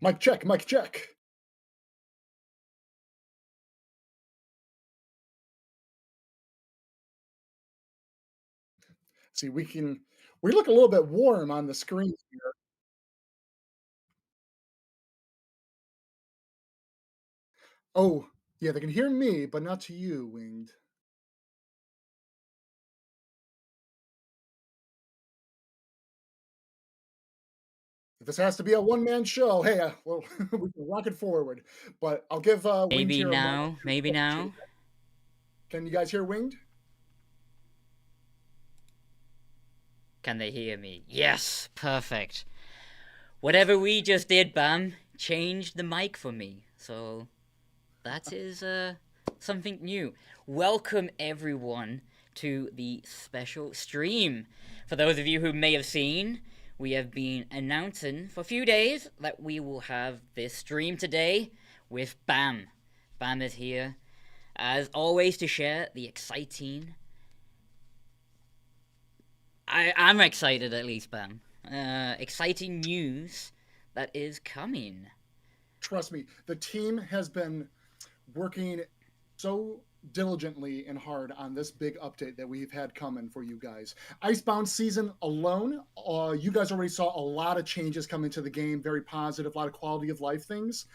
Mic check, mic check. See, we look a little bit warm on the screen here. Oh, yeah, they can hear me, but not to you, Winged. If this has to be a one-man show, hey, well, we can rock it forward. But I'll give Winged Maybe here a moment now, to maybe troubleshoot. now. Can you guys hear Winged? Can they hear me? Yes, perfect. Whatever we just did, Bam, changed the mic for me. So that is something new. Welcome everyone to the special stream. For those of you who may have seen, we have been announcing for a few days that we will have this stream today with Bam. Bam is here as always to share the exciting. I'm excited at least, Bam. Exciting news that is coming. Trust me, the team has been working so diligently and hard on this big update that we've had coming for you guys. Icebound season alone, you guys already saw a lot of changes come into the game, very positive, a lot of quality of life things.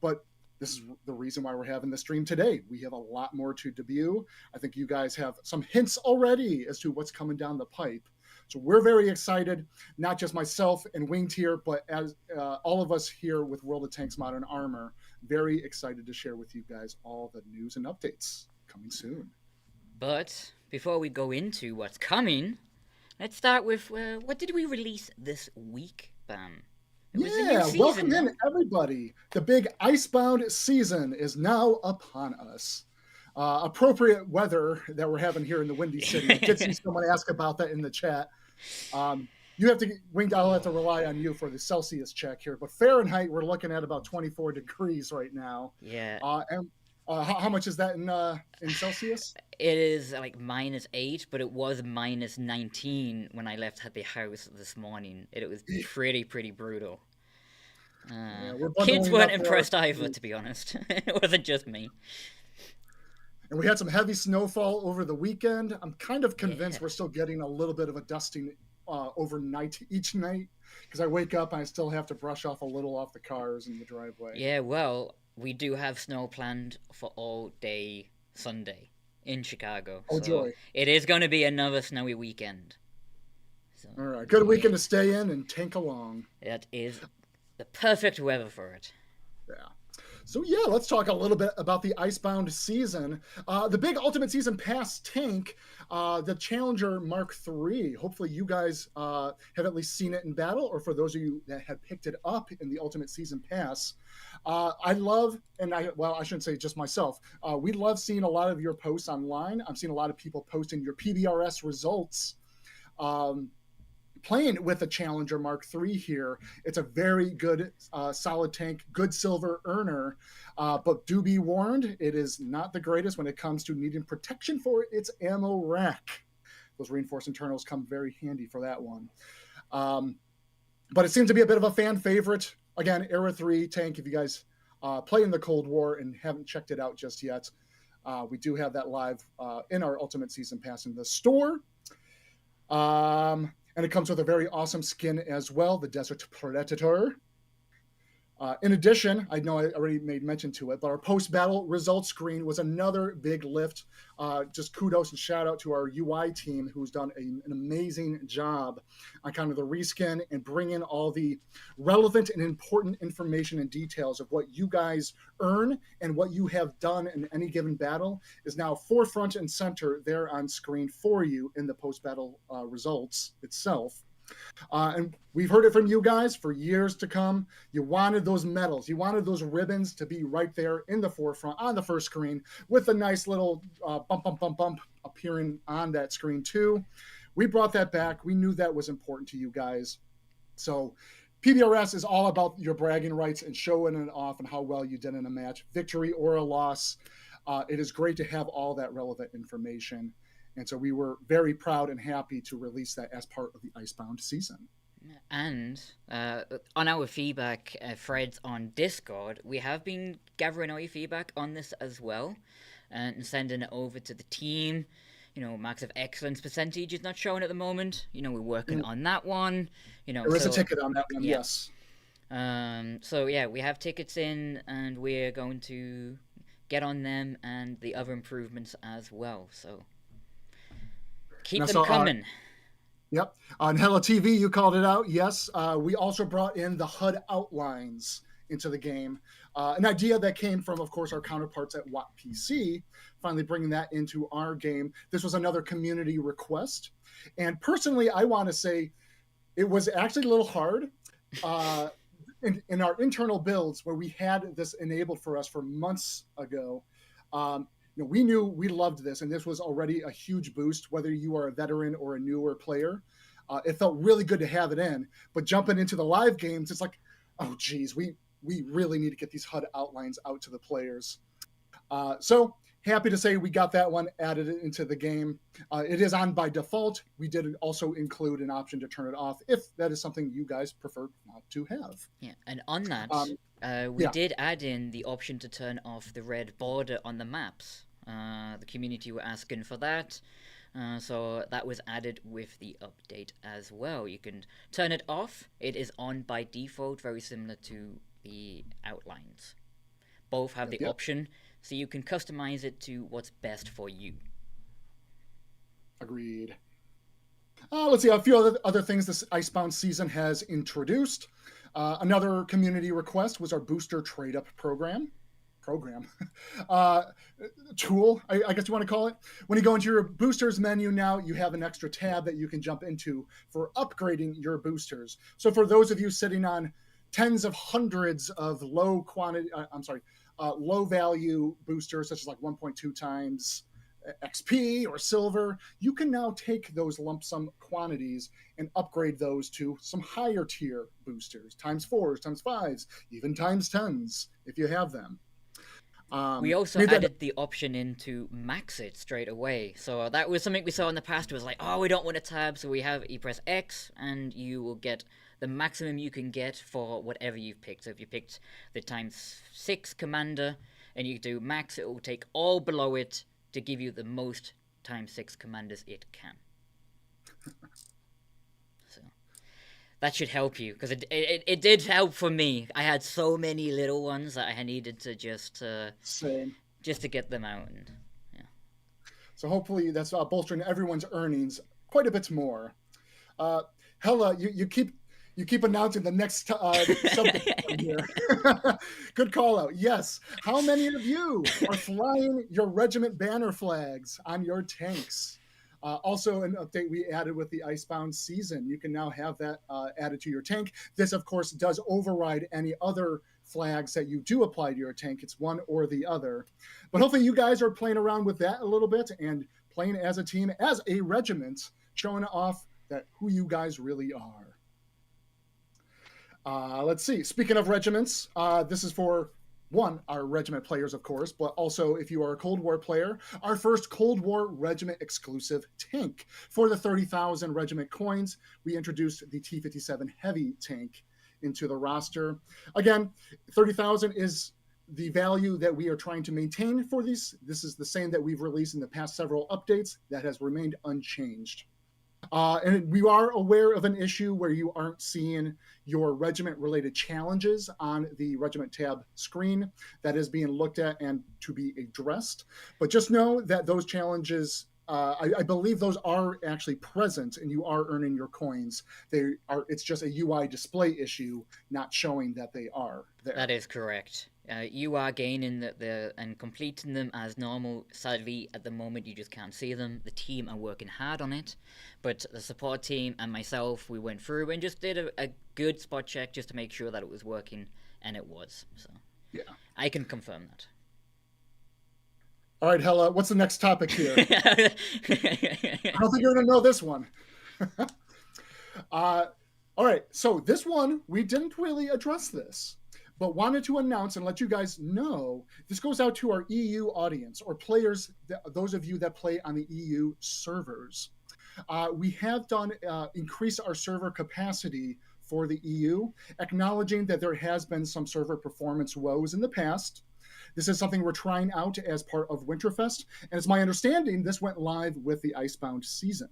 But this is the reason why we're having the stream today. We have a lot more to debut. I think you guys have some hints already as to what's coming down the pipe. So we're very excited, not just myself and Winged here, but as all of us here with World of Tanks Modern Armor, very excited to share with you guys all the news and updates coming soon. But before we go into what's coming, let's start with what did we release this week, Bam? It was a new Yeah, season, welcome in no? everybody. The big Icebound season is now upon us. Appropriate weather that we're having here in the Windy City. I did see someone ask about that in the chat. You have to, Winged, I'll have to rely on you for the Celsius check here. But Fahrenheit, we're looking at about 24 degrees right now. Yeah, And how much is that in Celsius? it is like -8, but it was -19 when I left the house this morning. It was pretty brutal. Yeah, we're Kids bundling weren't up there. impressed either, to be honest. It wasn't just me. And we had some heavy snowfall over the weekend. I'm kind of convinced Yeah. we're still getting a little bit of a dusting overnight each night because I wake up and I still have to brush off a little off the cars in the driveway. Yeah, well, we do have snow planned for all day Sunday in Chicago, Oh, so joy. it is going to be another snowy weekend. So, All right. Good yeah, weekend to stay in and tank along. that is the perfect weather for it. Yeah. So yeah, let's talk a little bit about the Icebound season. The big Ultimate Season Pass tank, the Challenger Mark III. Hopefully, you guys have at least seen it in battle, or for those of you that have picked it up in the Ultimate Season Pass, I love, and I shouldn't say just myself. We love seeing a lot of your posts online. I'm seeing a lot of people posting your PBRS results. Um, Playing with a Challenger Mark III here. It's a very good, solid tank, good silver earner, but do be warned, it is not the greatest when it comes to needing protection for its ammo rack. Those reinforced internals come very handy for that one. But it seems to be a bit of a fan favorite. Again, Era 3 tank, if you guys play in the Cold War and haven't checked it out just yet, we do have that live in our Ultimate Season Pass in the store. And it comes with a very awesome skin as well, the Desert Predator. In addition, I know I already made mention to it, but our post-battle results screen was another big lift. Just kudos and shout out to our UI team who's done an amazing job on kind of the reskin and bringing all the relevant and important information and details of what you guys earn and what you have done in any given battle is now forefront and center there on screen for you in the post-battle results itself. And we've heard it from you guys for years to come. You wanted those medals, you wanted those ribbons to be right there in the forefront on the first screen with a nice little bump appearing on that screen too. We brought that back. We knew that was important to you guys. So PBRS is all about your bragging rights and showing it off and how well you did in a match, victory or a loss. It is great to have all that relevant information. And so we were very proud and happy to release that as part of the Icebound season. And on our feedback threads on Discord, we have been gathering all your feedback on this as well and sending it over to the team. Marks of excellence percentage is not showing at the moment. We're working Mm, on that one. there is a So ticket on that one, yeah. yes. So yeah, we have tickets in, and we're going to get on them and the other improvements as well. So And keep I them saw, coming. yep, on Hello TV, you called it out. Yes, we also brought in the HUD outlines into the game. An idea that came from, of course, our counterparts at Watt PC, finally bringing that into our game. This was another community request. And personally, I want to say it was actually a little hard. Uh, in our internal builds, where we had this enabled for us for months ago, we knew we loved this, and this was already a huge boost, whether you are a veteran or a newer player. It felt really good to have it in, but jumping into the live games, it's like, oh geez, we really need to get these HUD outlines out to the players. So happy to say we got that one added into the game. It is on by default. We did also include an option to turn it off if that is something you guys prefer not to have. Yeah, and on that, Um, we yeah, did add in the option to turn off the red border on the maps. The community were asking for that, so that was added with the update as well. You can turn it off. It is on by default, very similar to the outlines. Both have yep, the yep. option, so you can customize it to what's best for you. Agreed. Let's see a few other things this Icebound season has introduced. Another community request was our booster trade up program uh, tool, I guess you want to call it. When you go into your boosters menu now, you have an extra tab that you can jump into for upgrading your boosters. So for those of you sitting on tens of hundreds of low value boosters, such as like 1.2 times XP or silver, you can now take those lump sum quantities and upgrade those to some higher tier boosters, times fours, times fives, even times tens, if you have them. We also Made that added the option in to max it straight away. So that was something we saw in the past. It was like, oh, we don't want a tab, so we have you press X, and you will get the maximum you can get for whatever you've picked. So if you picked the times 6 commander, and you do max, it will take all below it to give you the most times 6 commanders it can. So that should help you, because it did help for me. I had so many little ones that I needed to same. just to get them out. And yeah. So hopefully that's bolstering everyone's earnings quite a bit more. Uh, Hella, you keep announcing the next subject here. Good call out. Yes. How many of you are flying your regiment banner flags on your tanks? Also, an update we added with the Icebound season. You can now have that added to your tank. This, of course, does override any other flags that you do apply to your tank. It's one or the other. But hopefully, you guys are playing around with that a little bit and playing as a team, as a regiment, showing off that who you guys really are. Let's see. Speaking of regiments, this is for one, our regiment players, of course, but also if you are a Cold War player, our first Cold War regiment exclusive tank. For the 30,000 regiment coins, we introduced the T-57 heavy tank into the roster. Again, 30,000 is the value that we are trying to maintain for these. This is the same that we've released in the past several updates that has remained unchanged. And we are aware of an issue where you aren't seeing your regiment related challenges on the regiment tab screen. That is being looked at and to be addressed. But just know that those challenges, I believe those are actually present and you are earning your coins. It's just a UI display issue, not showing that they are there. That is correct. You are gaining and completing them as normal. Sadly, at the moment, you just can't see them. The team are working hard on it, but the support team and myself, we went through and just did a good spot check just to make sure that it was working, and it was. So Yeah. I can confirm that. All right, Hella, what's the next topic here? I don't think you're going to know this one. All right, so this one, we didn't really address this, but wanted to announce and let you guys know this goes out to our EU audience or players, those of you that play on the EU servers. We have done increase our server capacity for the EU, acknowledging that there has been some server performance woes in the past. This is something we're trying out as part of Winterfest, and it's my understanding this went live with the Icebound season.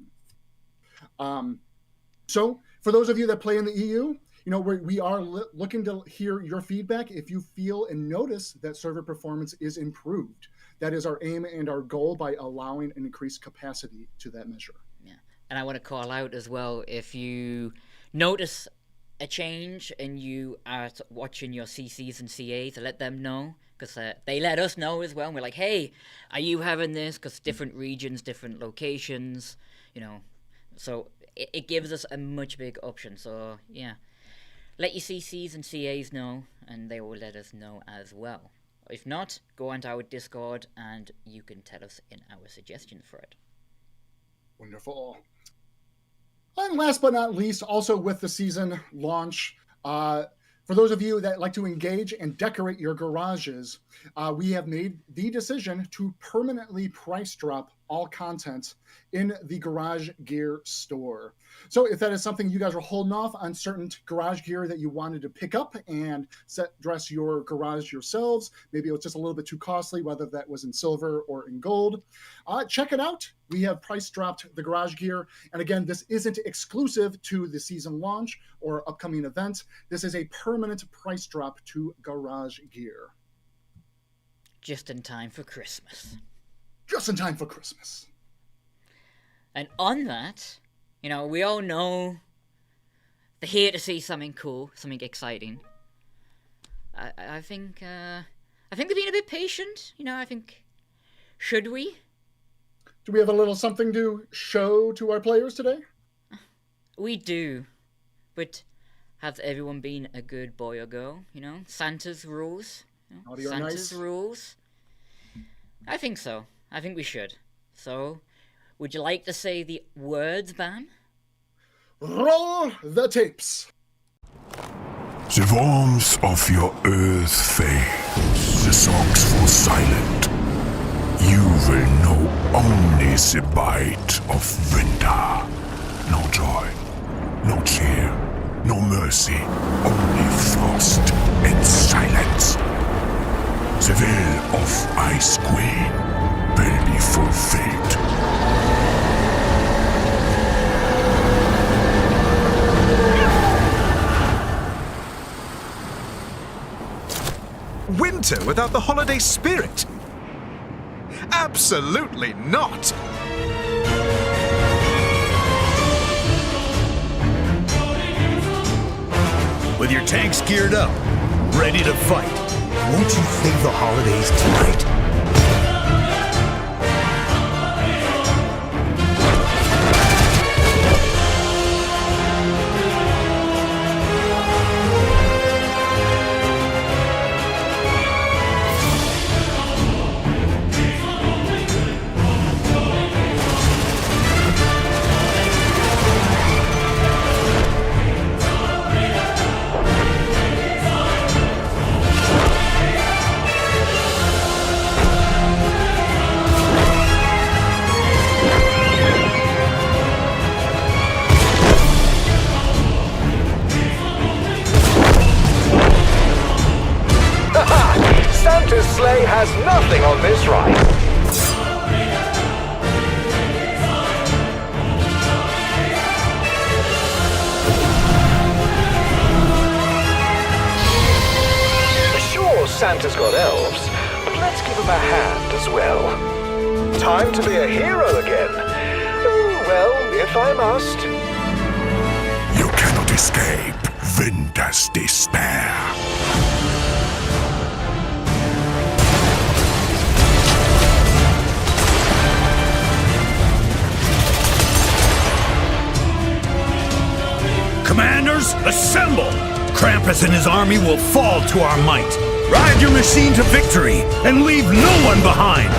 So for those of you that play in the EU, we are looking to hear your feedback if you feel and notice that server performance is improved. That is our aim and our goal by allowing an increased capacity to that measure. Yeah, and I want to call out as well, if you notice a change and you are watching your CCs and CAs, to let them know, because they let us know as well, and we're like, hey, are you having this? Because different regions, different locations, so it gives us a much bigger option. So yeah, let your CCs and CAs know, and they will let us know as well. If not, go onto our Discord and you can tell us in our suggestion thread. Wonderful. And last but not least, also with the season launch, for those of you that like to engage and decorate your garages, we have made the decision to permanently price drop all content in the Garage Gear store. So if that is something you guys are holding off on certain garage gear that you wanted to pick up and dress your garage yourselves, maybe it was just a little bit too costly, whether that was in silver or in gold, check it out. We have price dropped the garage gear. And again, this isn't exclusive to the season launch or upcoming event. This is a permanent price drop to garage gear. Just in time for Christmas. Just in time for Christmas. And on that, we all know they're here to see something cool, something exciting. I think they're being a bit patient. I think, should we? Do we have a little something to show to our players today? We do. But has everyone been a good boy or girl? Santa's rules. Santa's rules. I think so. I think we should. So, would you like to say the words, Bam? Roll the tapes. The warmth of your earth fades, the songs fall silent. You will know only the bite of winter. No joy, no cheer, no mercy, only frost and silence. The will of Ice Queen will be fulfilled. Winter without the holiday spirit? Absolutely not! With your tanks geared up, ready to fight, won't you save the holidays tonight? Santa's sleigh has nothing on this ride. Sure, Santa's got elves, but let's give him a hand as well. Time to be a hero again. Oh, well, if I must. You cannot escape winter's despair. Commanders, assemble! Krampus and his army will fall to our might. Ride your machine to victory and leave no one behind!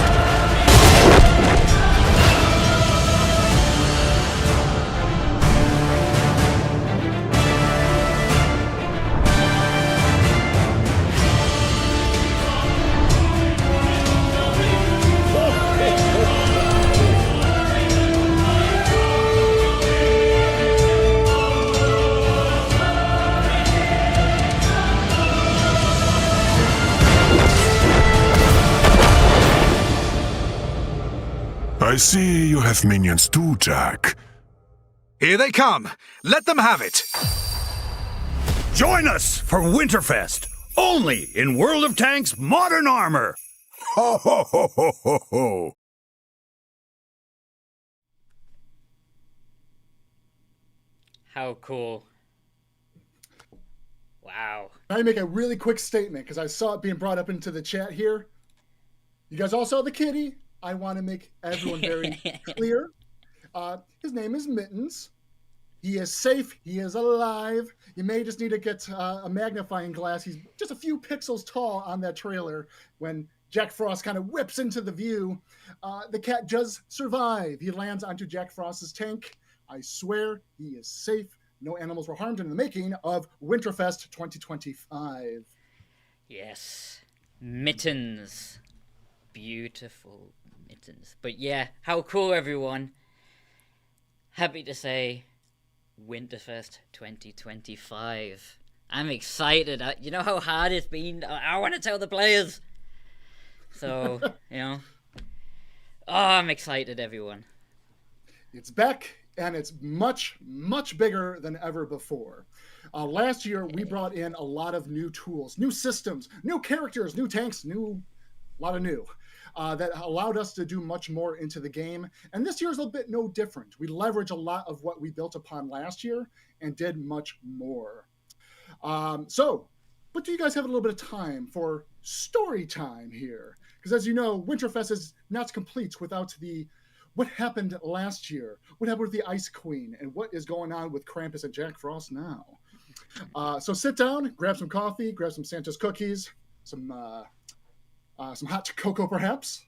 I see you have minions too, Jack. Here they come. Let them have it. Join us for Winterfest, only in World of Tanks Modern Armor. Ho ho ho ho ho ho! How cool. Wow. Can I make a really quick statement because I saw it being brought up into the chat here? You guys all saw the kitty. I want to make everyone very clear. His name is Mittens. He is safe. He is alive. You may just need to get a magnifying glass. He's just a few pixels tall on that trailer. When Jack Frost kind of whips into the view, the cat does survive. He lands onto Jack Frost's tank. I swear he is safe. No animals were harmed in the making of Winterfest 2025. Yes. Mittens. Beautiful mittens. But yeah, how cool, everyone. Happy to say Winterfest 2025. I'm excited. You know how hard it's been? I want to tell the players. So, oh, I'm excited, everyone. It's back, and it's much, much bigger than ever before. Last year, we brought in a lot of new tools, new systems, new characters, new tanks, a lot of new. That allowed us to do much more into the game. And this year's a bit no different. We leverage a lot of what we built upon last year and did much more. But do you guys have a little bit of time for story time here? Because as you know, Winterfest is not complete without what happened last year, what happened with the Ice Queen, and what is going on with Krampus and Jack Frost now. So sit down, grab some coffee, grab some Santa's cookies, some hot cocoa, perhaps.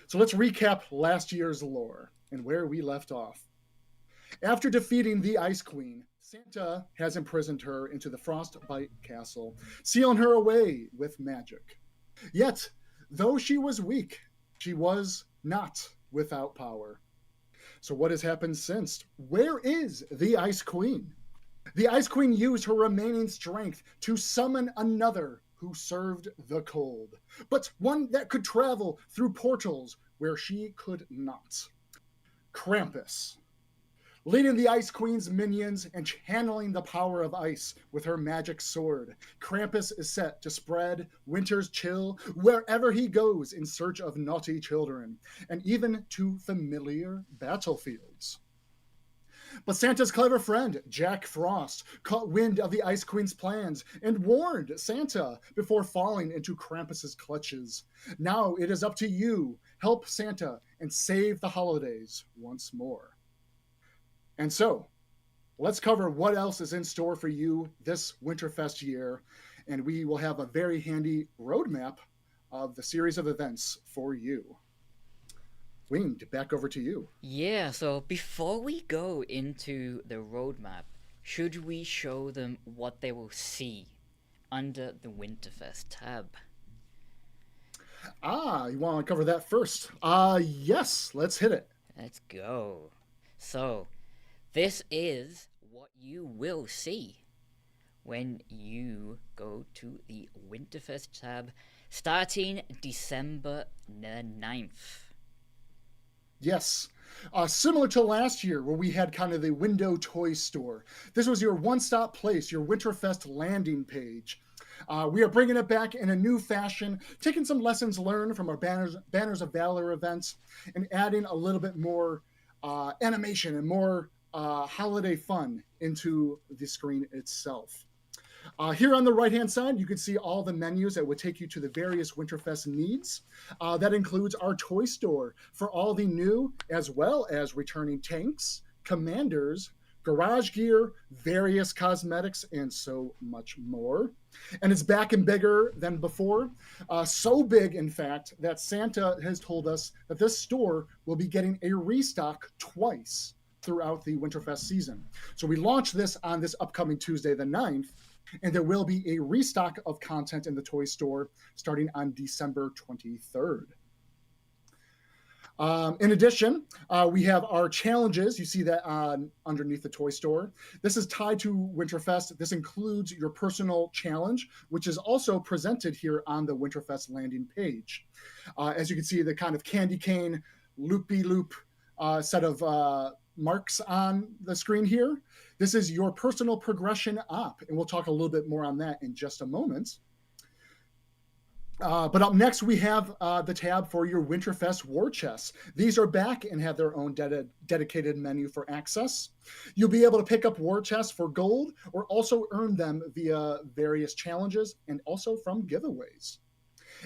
So let's recap last year's lore and where we left off. After defeating the Ice Queen, Santa has imprisoned her into the Frostbite Castle, sealing her away with magic. Yet, though she was weak, she was not without power. So what has happened since? Where is the Ice Queen? The Ice Queen used her remaining strength to summon another who served the cold, but one that could travel through portals where she could not. Krampus. Leading the Ice Queen's minions and channeling the power of ice with her magic sword, Krampus is set to spread winter's chill wherever he goes in search of naughty children, and even to familiar battlefields. But Santa's clever friend, Jack Frost, caught wind of the Ice Queen's plans and warned Santa before falling into Krampus's clutches. Now it is up to you. Help Santa and save the holidays once more. And so, let's cover what else is in store for you this Winterfest year, and we will have a very handy roadmap of the series of events for you. Winged, back over to you. Yeah, so before we go into the roadmap, should we show them what they will see under the Winterfest tab? You want to cover that first? Yes, let's hit it. Let's go. So, this is what you will see when you go to the Winterfest tab starting December 9th. Yes. Similar to last year where we had kind of the window toy store. This was your one-stop place, your Winterfest landing page. We are bringing it back in a new fashion, taking some lessons learned from our Banners of Valor events and adding a little bit more animation and more holiday fun into the screen itself. Here on the right-hand side, you can see all the menus that would take you to the various Winterfest needs. That includes our toy store for all the new as well as returning tanks, commanders, garage gear, various cosmetics, and so much more. And it's back and bigger than before. So big, in fact, that Santa has told us that this store will be getting a restock twice throughout the Winterfest season. So we launched this on this upcoming Tuesday, the 9th, and there will be a restock of content in the toy store starting on December 23rd. In addition, we have our challenges. You see that underneath the toy store. This is tied to Winterfest. This includes your personal challenge, which is also presented here on the Winterfest landing page. As you can see, the kind of candy cane loopy-loop set of marks on the screen here. This is your personal progression op, and we'll talk a little bit more on that in just a moment. But up next, we have the tab for your Winterfest war chests. These are back and have their own dedicated menu for access. You'll be able to pick up war chests for gold or also earn them via various challenges and also from giveaways.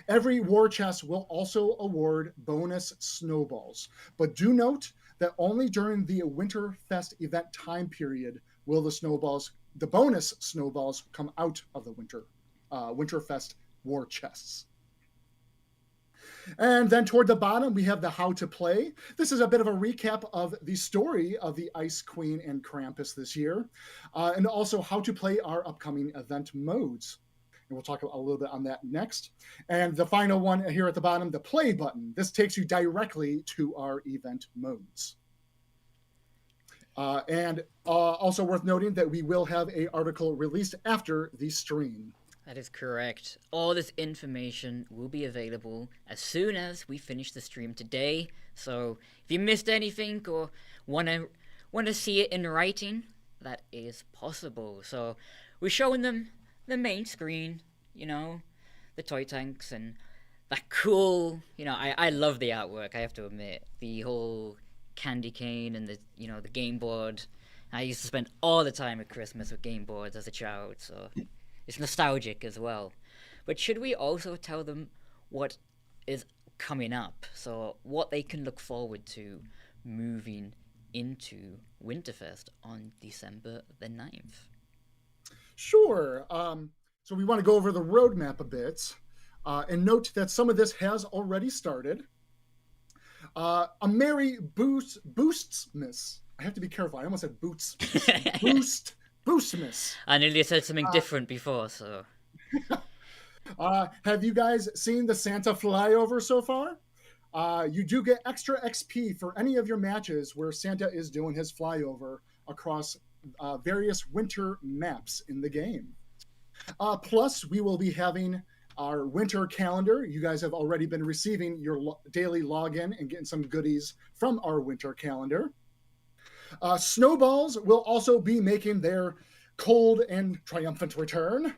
Every war chest will also award bonus snowballs, but do note that only during the Winterfest event time period will the bonus snowballs come out of the Winterfest war chests. And then toward the bottom, we have the how to play. This is a bit of a recap of the story of the Ice Queen and Krampus this year, and also how to play our upcoming event modes. And we'll talk a little bit on that next. And the final one here at the bottom, the play button. This takes you directly to our event modes. And also worth noting that we will have an article released after the stream. That is correct. All this information will be available as soon as we finish the stream today. So if you missed anything or want to see it in writing, that is possible. So we're showing them the main screen, the toy tanks and that cool, I love the artwork, I have to admit. The whole candy cane and the game board. I used to spend all the time at Christmas with game boards as a child, so it's nostalgic as well. But should we also tell them what is coming up? So what they can look forward to moving into Winterfest on December the 9th? Sure. So we want to go over the roadmap a bit and note that some of this has already started. A Merry Boostmas. I have to be careful. I almost said boots. Boostmas. I nearly said something different before, so. Have you guys seen the Santa flyover so far? You do get extra XP for any of your matches where Santa is doing his flyover across various winter maps in the game. Plus, we will be having our winter calendar. You guys have already been receiving your daily login and getting some goodies from our winter calendar. Snowballs will also be making their cold and triumphant return.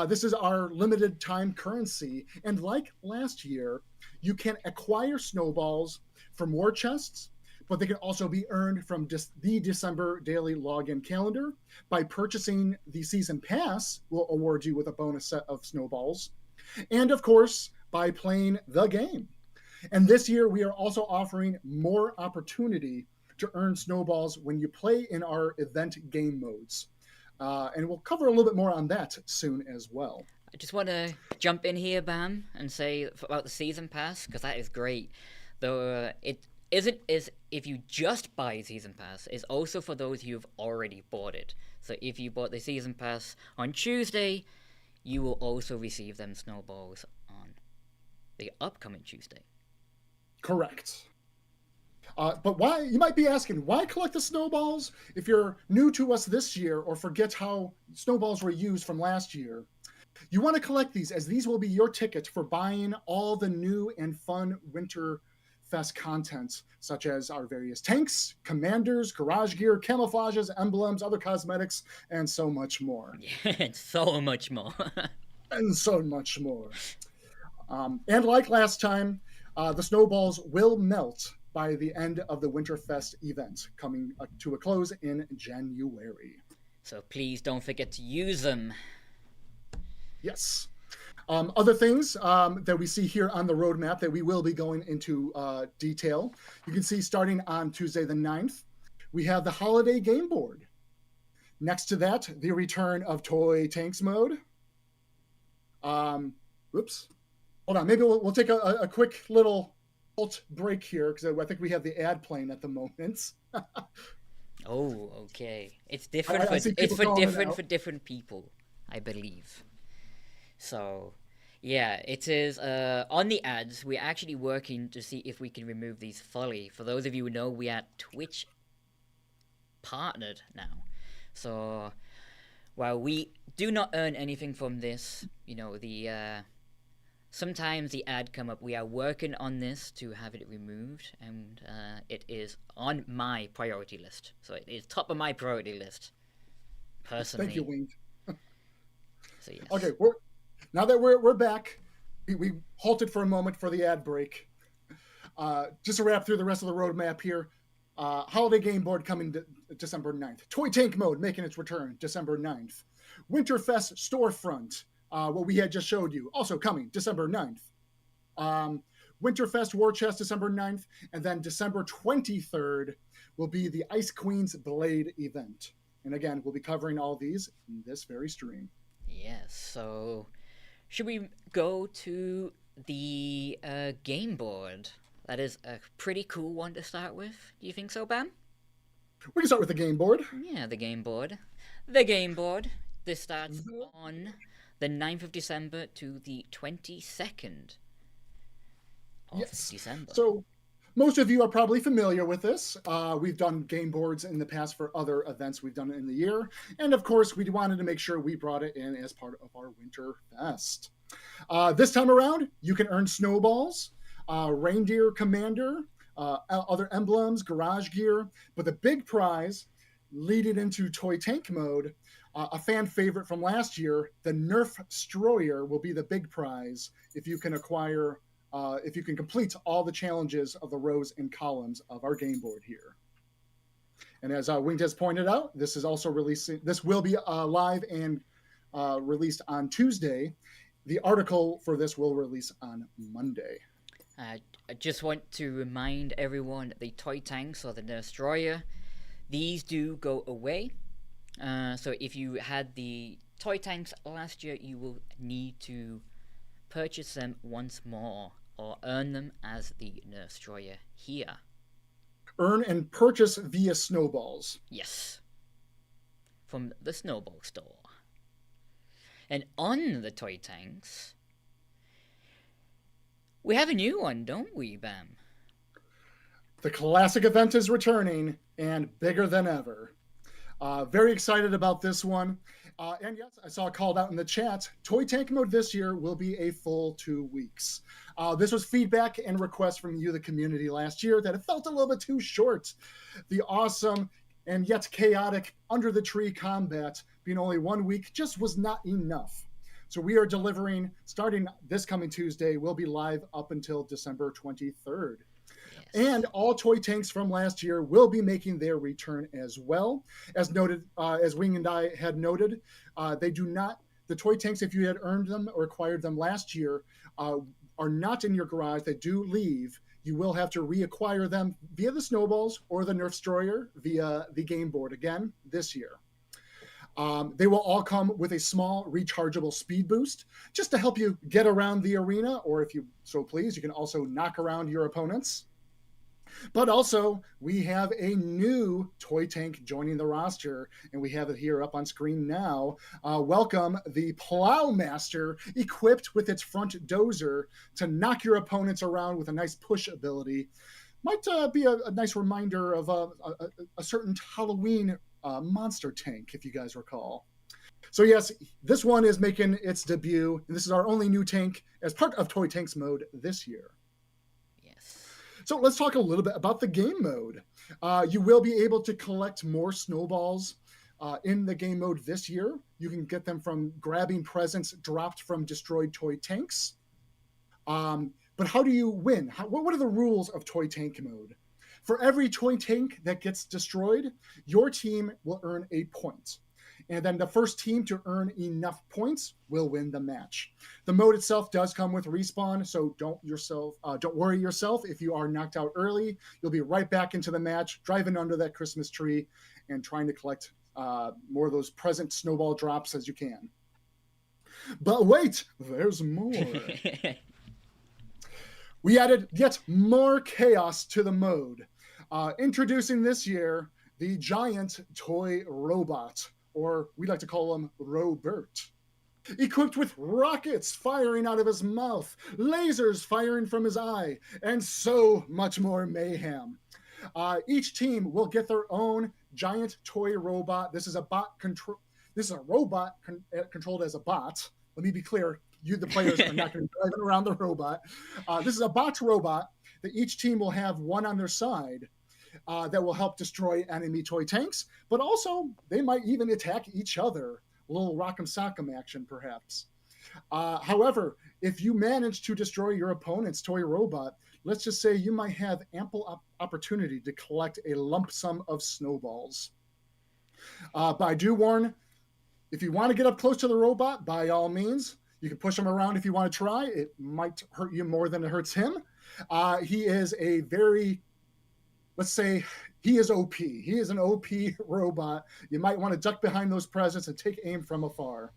This is our limited time currency. And like last year, you can acquire snowballs from war chests, but they can also be earned from the December daily login calendar. By purchasing the season pass, we'll award you with a bonus set of snowballs. And of course, by playing the game. And this year, we are also offering more opportunity to earn snowballs when you play in our event game modes. And we'll cover a little bit more on that soon as well. I just want to jump in here, Bam, and say about the season pass, because that is great. Though it isn't as if you just buy a season pass, it's also for those who've already bought it. So if you bought the season pass on Tuesday, you will also receive them snowballs on the upcoming Tuesday. Correct. But why, you might be asking, why collect the snowballs? If you're new to us this year or forget how snowballs were used from last year, you want to collect these, as these will be your ticket for buying all the new and fun Winterfest content, such as our various tanks, commanders, garage gear, camouflages, emblems, other cosmetics, and so much more. Yeah, and so much more. And so much more. And like last time, the snowballs will melt by the end of the Winterfest event, coming to a close in January. So please don't forget to use them. Yes. Other things that we see here on the roadmap that we will be going into detail. You can see starting on Tuesday the 9th, we have the holiday game board. Next to that, the return of Toy Tanks mode. Oops. Hold on, maybe we'll take a quick little break here, because I think we have the ad playing at the moment. Oh, okay. It's different for different people, I believe. So, yeah, it is on the ads. We're actually working to see if we can remove these fully. For those of you who know, we are Twitch partnered now. So, while we do not earn anything from this, the sometimes the ad come up. We are working on this to have it removed, and it is on my priority list. So it is top of my priority list, personally. Thank you, Wing. So yes. Okay, now that we're back, we halted for a moment for the ad break. Just to wrap through the rest of the roadmap here. Holiday game board coming December 9th. Toy Tank mode making its return December 9th. Winterfest storefront, what we had just showed you, also coming December 9th. Winterfest War Chest December 9th, and then December 23rd will be the Ice Queen's Blade event. And again, we'll be covering all these in this very stream. Yes, so should we go to the game board? That is a pretty cool one to start with. Do you think so, Bam? We can start with the game board. Yeah, the game board. The game board. This starts on the 9th of December to the 22nd of December. So most of you are probably familiar with this. We've done game boards in the past for other events we've done in the year. And of course, we wanted to make sure we brought it in as part of our Winterfest. This time around, you can earn snowballs, reindeer commander, other emblems, garage gear. But the big prize, leading into Toy Tank mode, a fan favorite from last year, the Nerf Destroyer will be the big prize if you can acquire, if you can complete all the challenges of the rows and columns of our game board here. And as Winged has pointed out, this is also releasing. This will be live and released on Tuesday. The article for this will release on Monday. I just want to remind everyone that the Toy Tanks or the Destroyer, these do go away. So if you had the Toy Tanks last year, you will need to purchase them once more or earn them as the Destroyer here. Earn and purchase via snowballs. Yes. From the Snowball Store. And on the Toy Tanks, we have a new one, don't we, Bam? The classic event is returning and bigger than ever. Very excited about this one. And yes, I saw it called out in the chat. Toy Tank mode this year will be a full 2 weeks. This was feedback and requests from you, the community, last year that it felt a little bit too short. The awesome and yet chaotic under the tree combat being only 1 week just was not enough. So we are delivering, starting this coming Tuesday, we'll be live up until December 23rd. Yes. And all Toy Tanks from last year will be making their return as well. As noted, as Wing and I had noted, they do not, the Toy Tanks, if you had earned them or acquired them last year, are not in your garage. They do leave. You will have to reacquire them via the snowballs or the Nerf Destroyer via the game board again this year. They will all come with a small rechargeable speed boost just to help you get around the arena, or if you so please, you can also knock around your opponents. But also, we have a new Toy Tank joining the roster, and we have it here up on screen now. Welcome the Plowmaster, equipped with its front dozer to knock your opponents around with a nice push ability. Might be a nice reminder of a certain Halloween monster tank, if you guys recall. So yes, this one is making its debut, and this is our only new tank as part of Toy Tanks mode this year. Yes. So let's talk a little bit about the game mode. You will be able to collect more snowballs in the game mode this year. You can get them from grabbing presents dropped from destroyed Toy Tanks. But how do you win? What are the rules of Toy Tank mode? For every Toy Tank that gets destroyed, your team will earn a point. And then the first team to earn enough points will win the match. The mode itself does come with respawn, so don't worry yourself if you are knocked out early. You'll be right back into the match, driving under that Christmas tree and trying to collect more of those present snowball drops as you can. But wait, there's more. We added yet more chaos to the mode. Introducing this year, the giant toy robot, or we like to call him Robert. Equipped with rockets firing out of his mouth, lasers firing from his eye, and so much more mayhem. Each team will get their own giant toy robot. This is a bot control. This is a robot controlled as a bot. Let me be clear. you, the players, are not going to be driving around the robot. This is a bot robot that each team will have one on their side that will help destroy enemy toy tanks, but also they might even attack each other. A little rock'em sock'em action, perhaps. However, if you manage to destroy your opponent's toy robot, let's just say you might have ample opportunity to collect a lump sum of snowballs. But I do warn, if you want to get up close to the robot, by all means, you can push him around if you want to try. It might hurt you more than it hurts him. He is a very, let's say, he is OP. He is an OP robot. You might want to duck behind those presents and take aim from afar.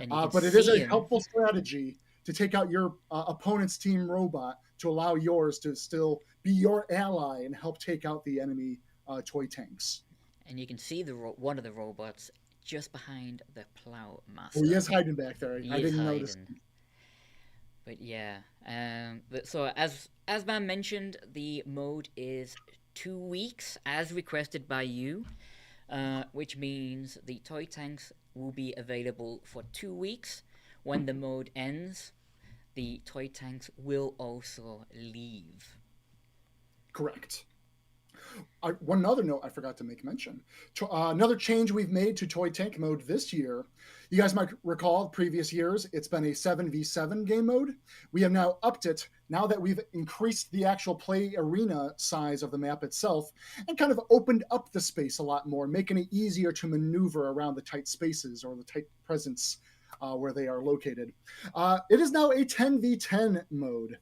But it is a helpful strategy to take out your opponent's team robot to allow yours to still be your ally and help take out the enemy toy tanks. And you can see one of the robots just behind the plow master. Oh, he is hiding back there. I didn't notice. But yeah, so as man mentioned, the mode is 2 weeks as requested by you, which means the toy tanks will be available for 2 weeks. When the mode ends, the toy tanks will also leave. Correct. One other note I forgot to make mention. Another change we've made to Toy Tank mode this year. You guys might recall previous years, it's been a 7v7 game mode. We have now upped it now that we've increased the actual play arena size of the map itself and kind of opened up the space a lot more, making it easier to maneuver around the tight spaces or the tight presence where they are located. It is now a 10v10 mode.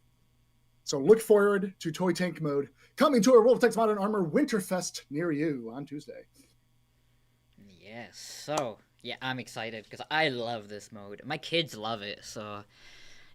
So look forward to Toy Tank mode coming to a World of Tanks Modern Armor Winterfest near you on Tuesday. Yes, so yeah, I'm excited because I love this mode. My kids love it, so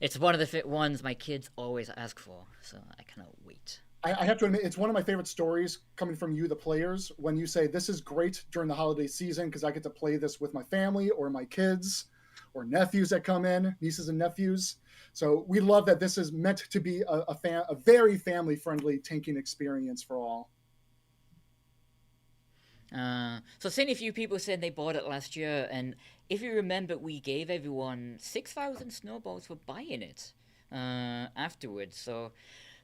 it's one of the ones my kids always ask for. So I cannot wait. I have to admit, it's one of my favorite stories coming from you, the players, when you say this is great during the holiday season because I get to play this with my family or my kids or nephews that come in, nieces and nephews. So we love that this is meant to be a very family-friendly tanking experience for all. So seeing a few people said they bought it last year, and if you remember, we gave everyone 6,000 snowballs for buying it afterwards. So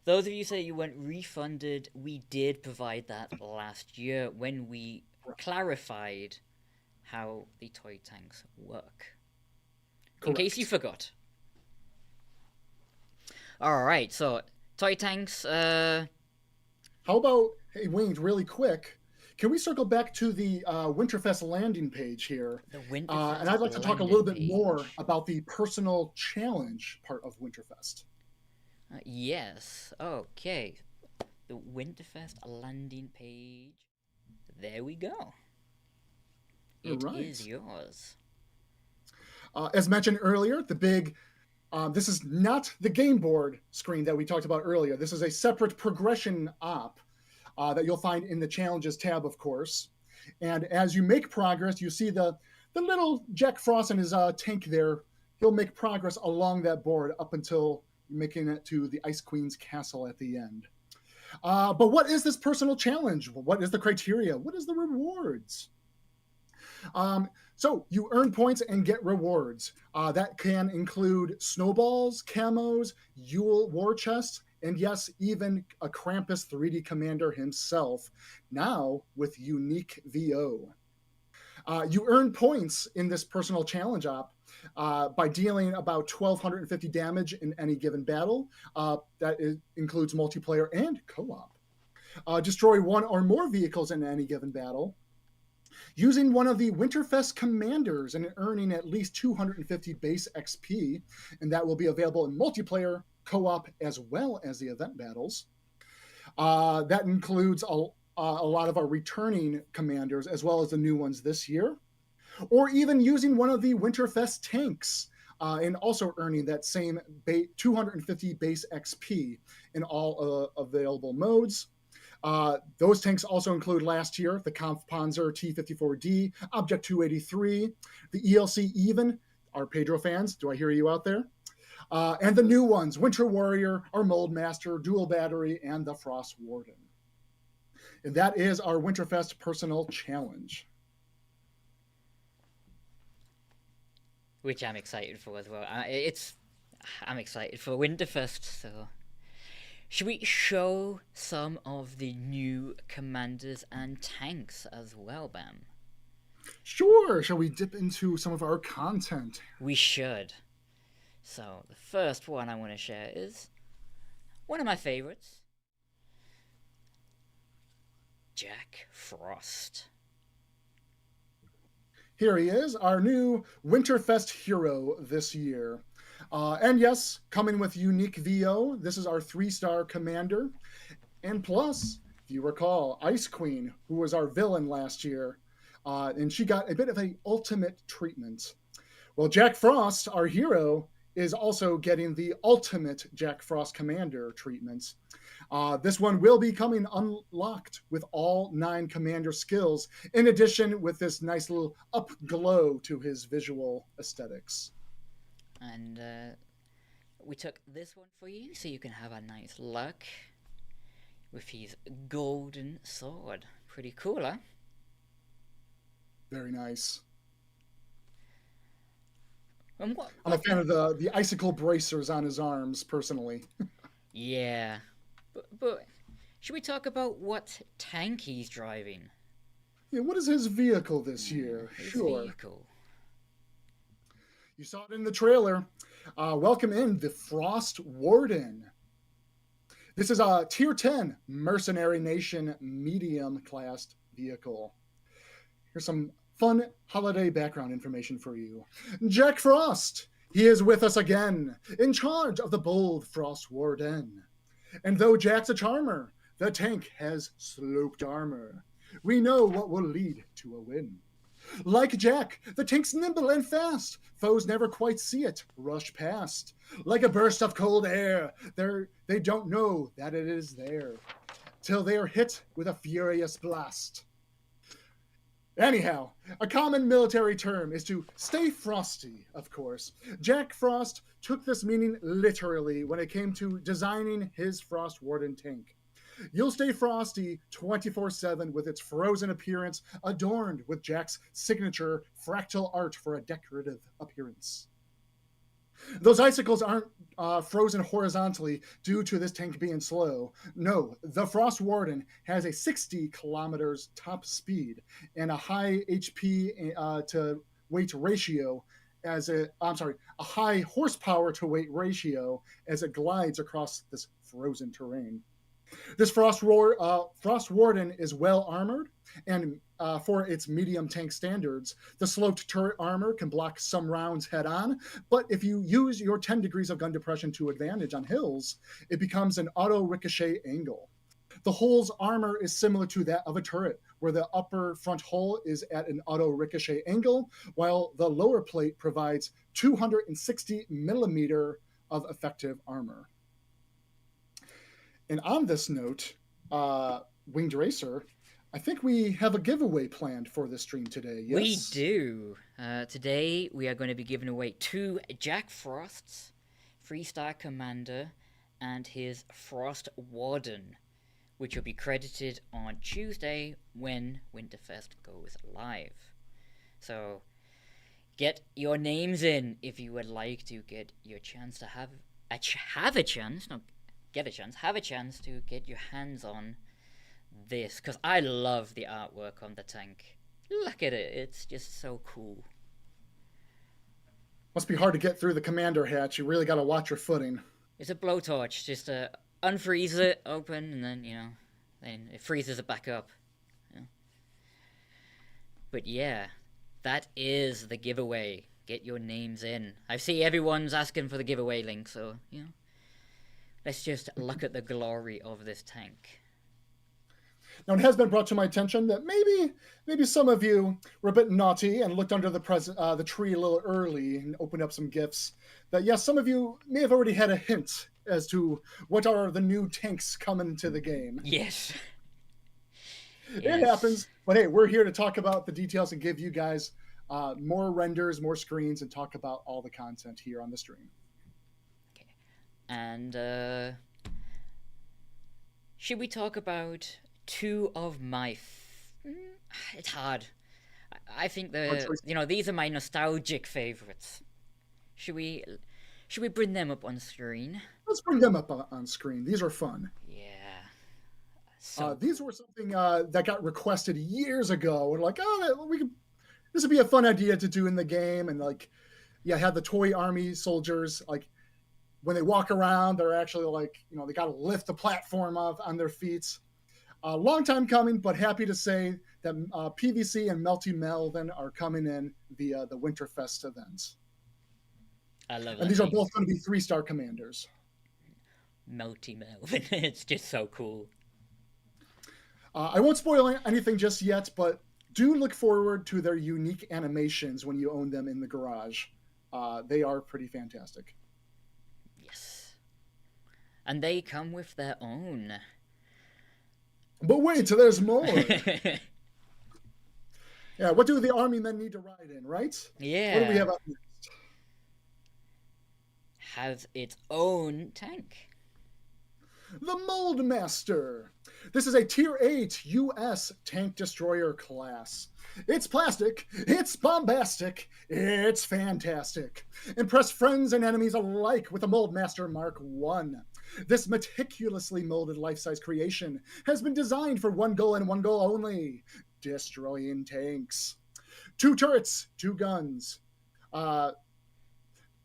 those of you say you weren't refunded, we did provide that last year when we clarified how the toy tanks work. Correct. In case you forgot. Alright, so toy tanks, How about, hey, Wayne, really quick, can we circle back to the Winterfest landing page here? The Winterfest and I'd like to talk a little bit more about the personal challenge part of Winterfest. Yes, okay. The Winterfest landing page. There we go. It is yours. As mentioned earlier, the big, this is not the game board screen that we talked about earlier. This is a separate progression op that you'll find in the challenges tab, of course. And as you make progress, you see the little Jack Frost and his tank there. He'll make progress along that board up until making it to the Ice Queen's castle at the end. But what is this personal challenge? What is the criteria? What is the rewards? So you earn points and get rewards. That can include snowballs, camos, Yule war chests, and yes, even a Krampus 3D commander himself, now with unique VO. You earn points in this personal challenge op by dealing about 1,250 damage in any given battle. Includes multiplayer and co-op. Destroy one or more vehicles in any given battle. Using one of the Winterfest commanders and earning at least 250 base XP, and that will be available in multiplayer, co-op, as well as the event battles. That includes a lot of our returning commanders, as well as the new ones this year. Or even using one of the Winterfest tanks, and also earning that same 250 base XP in all available modes. Those tanks also include last year the Kampfpanzer T-54D, Object 283, the ELC Even, our Pedro fans, do I hear you out there? And the new ones, Winter Warrior, our Mold Master, Dual Battery, and the Frost Warden. And that is our Winterfest personal challenge. which I'm excited for as well. I'm excited for Winterfest, so should we show some of the new commanders and tanks as well, Bam? Sure. Shall we dip into some of our content? We should. So the first one I want to share is one of my favorites, Jack Frost. Here he is, our new Winterfest hero this year. And yes, coming with unique VO, this is our 3-star commander. And plus, if you recall, Ice Queen, who was our villain last year, and she got a bit of an ultimate treatment. Well, Jack Frost, our hero, is also getting the ultimate Jack Frost commander treatment. This one will be coming unlocked with all 9 commander skills, in addition with this nice little up glow to his visual aesthetics. And we took this one for you so you can have a nice look with his golden sword. Pretty cool, huh? Very nice. And I'm a fan of the icicle bracers on his arms, personally. Yeah. But should we talk about what tank he's driving? Yeah, what is his vehicle this year? His Sure. vehicle. You saw it in the trailer. Welcome in the Frost Warden. This is a Tier 10 Mercenary Nation medium class vehicle. Here's some fun holiday background information for you. Jack Frost, he is with us again, in charge of the bold Frost Warden. And though Jack's a charmer, the tank has sloped armor. We know what will lead to a win. Like Jack, the tank's nimble and fast. Foes never quite see it rush past. Like a burst of cold air, they don't know that it is there, till they are hit with a furious blast. Anyhow, a common military term is to stay frosty, of course. Jack Frost took this meaning literally when it came to designing his Frost Warden tank. You'll stay frosty 24/7 with its frozen appearance adorned with Jack's signature fractal art for a decorative appearance. Those icicles aren't frozen horizontally due to this tank being slow. No, the Frost Warden has a 60 kilometers top speed and a high HP to weight ratio a high horsepower to weight ratio as it glides across this frozen terrain. This Frost Warden is well armored, and for its medium tank standards, the sloped turret armor can block some rounds head on, but if you use your 10 degrees of gun depression to advantage on hills, it becomes an auto ricochet angle. The hull's armor is similar to that of a turret, where the upper front hull is at an auto ricochet angle, while the lower plate provides 260 millimeter of effective armor. And on this note, Winged Racer, I think we have a giveaway planned for this stream today. Yes? We do. Today we are going to be giving away 2 Jack Frosts, 3-star Commander, and his Frost Warden, which will be credited on Tuesday when Winterfest goes live. So get your names in if you would like to get your chance to have a chance to get your hands on this, because I love the artwork on the tank. Look at it, it's just so cool. Must be hard to get through the commander hatch. You really got to watch your footing. It's a blowtorch, just unfreeze it, open, and then, then it freezes it back up. But yeah, that is the giveaway. Get your names in. I see everyone's asking for the giveaway link, so, let's just look at the glory of this tank. Now, it has been brought to my attention that maybe some of you were a bit naughty and looked under the tree a little early and opened up some gifts. That, yes, some of you may have already had a hint as to what are the new tanks coming to the game. Yes. It happens, but hey, we're here to talk about the details and give you guys more renders, more screens, and talk about all the content here on the stream. Okay. And should we talk about 2 of my... it's hard. I think these are my nostalgic favorites. Should we bring them up on screen? Let's bring them up on screen. These are fun. Yeah. So These were something that got requested years ago. We're like, this would be a fun idea to do in the game, and like, yeah, have the toy army soldiers like when they walk around, they're actually like, they got to lift the platform up on their feet. Long time coming, but happy to say that PVC and Melty Melvin are coming in via the Winterfest events. I love that. And these are both going to be 3-star commanders. Melty Melvin. It's just so cool. I won't spoil anything just yet, but do look forward to their unique animations when you own them in the garage. They are pretty fantastic. Yes. And they come with their own. But wait, there's more. Yeah, what do the army men need to ride in, right? Yeah. What do we have up next? Has its own tank. The Mold Master. This is a Tier 8 U.S. tank destroyer class. It's plastic, it's bombastic, it's fantastic. Impress friends and enemies alike with the Mold Master Mark I. This meticulously molded life-size creation has been designed for one goal and one goal only: destroying tanks. 2 turrets, 2 guns.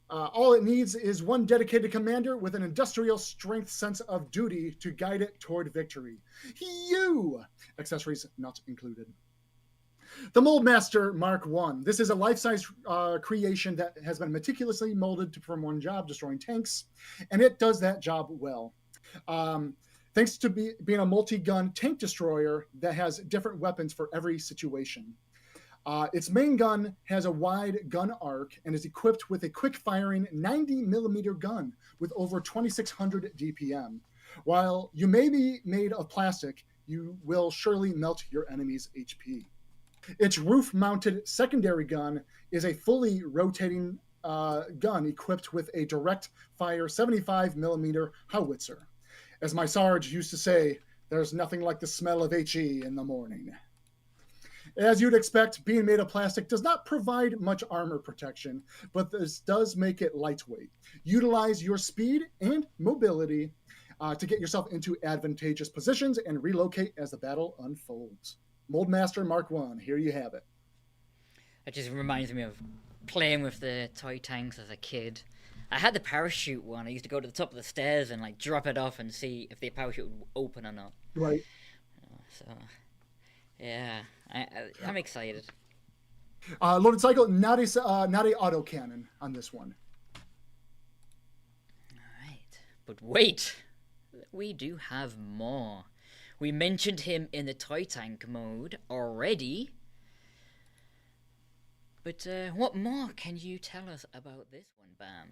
All it needs is one dedicated commander with an industrial strength sense of duty to guide it toward victory. Accessories not included. The Mold Master Mark I. This is a life-size creation that has been meticulously molded to perform one job, destroying tanks, and it does that job well. Thanks to being a multi-gun tank destroyer that has different weapons for every situation. Its main gun has a wide gun arc and is equipped with a quick-firing 90mm gun with over 2,600 DPM. While you may be made of plastic, you will surely melt your enemy's HP. Its roof-mounted secondary gun is a fully rotating gun equipped with a direct-fire 75mm howitzer. As my Sarge used to say, there's nothing like the smell of HE in the morning. As you'd expect, being made of plastic does not provide much armor protection, but this does make it lightweight. Utilize your speed and mobility to get yourself into advantageous positions and relocate as the battle unfolds. Mold Master Mark I, here you have it. It just reminds me of playing with the toy tanks as a kid. I had the parachute one. I used to go to the top of the stairs and like drop it off and see if the parachute would open or not. Right. So, yeah, I'm excited. Loaded cycle, not a autocannon on this one. Alright, but wait! We do have more. We mentioned him in the toy tank mode already. But what more can you tell us about this one, Bam?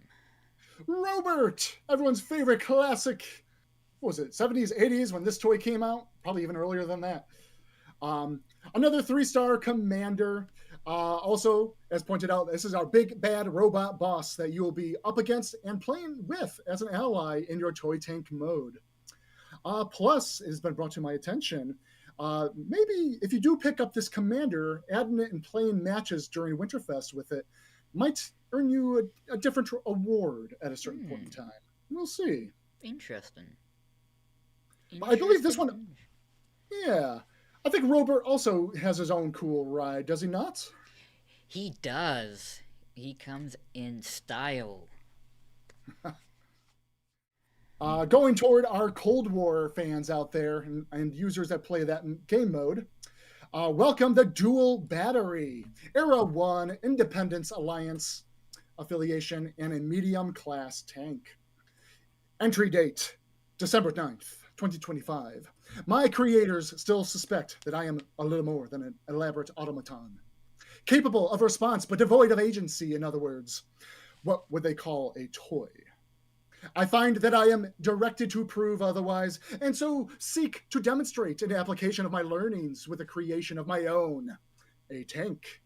Robert! Everyone's favorite classic. What was it, 70s, 80s when this toy came out? Probably even earlier than that. Another 3-star commander. Also, as pointed out, this is our big bad robot boss that you will be up against and playing with as an ally in your toy tank mode. Plus, it has been brought to my attention, maybe if you do pick up this commander, adding it and playing matches during Winterfest with it might earn you a different award at a certain point in time. We'll see. Interesting. I believe this one, yeah. I think Robert also has his own cool ride, does he not? He does. He comes in style. Going toward our Cold War fans out there and users that play that game mode, welcome the Dual Battery, Era 1 Independence Alliance affiliation, and a medium class tank. Entry date, December 9th, 2025. My creators still suspect that I am a little more than an elaborate automaton. Capable of response, but devoid of agency, in other words. What would they call a toy? I find that I am directed to prove otherwise, and so seek to demonstrate an application of my learnings with the creation of my own, a tank.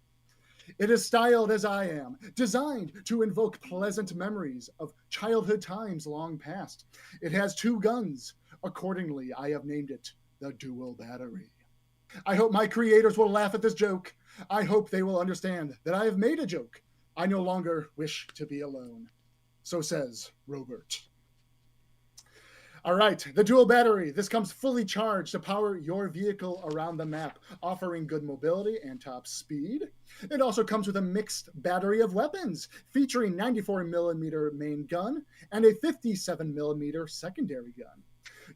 It is styled as I am, designed to invoke pleasant memories of childhood times long past. It has 2 guns. Accordingly, I have named it the Dual Battery. I hope my creators will laugh at this joke. I hope they will understand that I have made a joke I no longer wish to be alone. So says Robert. All right, the dual battery. This comes fully charged to power your vehicle around the map, offering good mobility and top speed. It also comes with a mixed battery of weapons, featuring 94mm main gun and a 57mm secondary gun.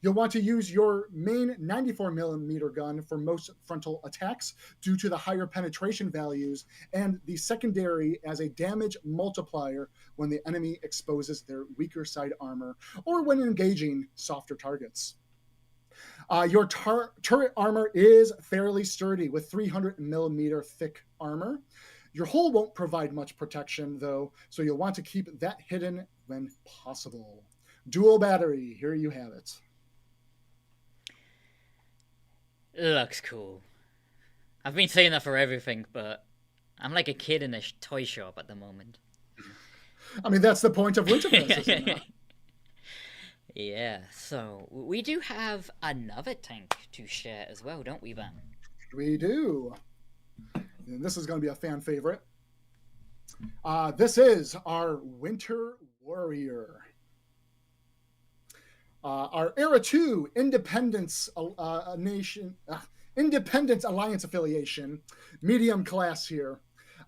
You'll want to use your main 94mm gun for most frontal attacks due to the higher penetration values, and the secondary as a damage multiplier when the enemy exposes their weaker side armor or when engaging softer targets. Your turret armor is fairly sturdy with 300mm thick armor. Your hull won't provide much protection, though, so you'll want to keep that hidden when possible. Dual battery, here you have it. Looks cool. I've been saying that for everything, but I'm like a kid in a toy shop at the moment. I mean, that's the point of Winterfest, isn't it? Yeah, so we do have another tank to share as well, don't we, Van? We do. And this is going to be a fan favorite. This is our Winter Warrior. Our Era 2 Independence Independence Alliance affiliation, medium class here.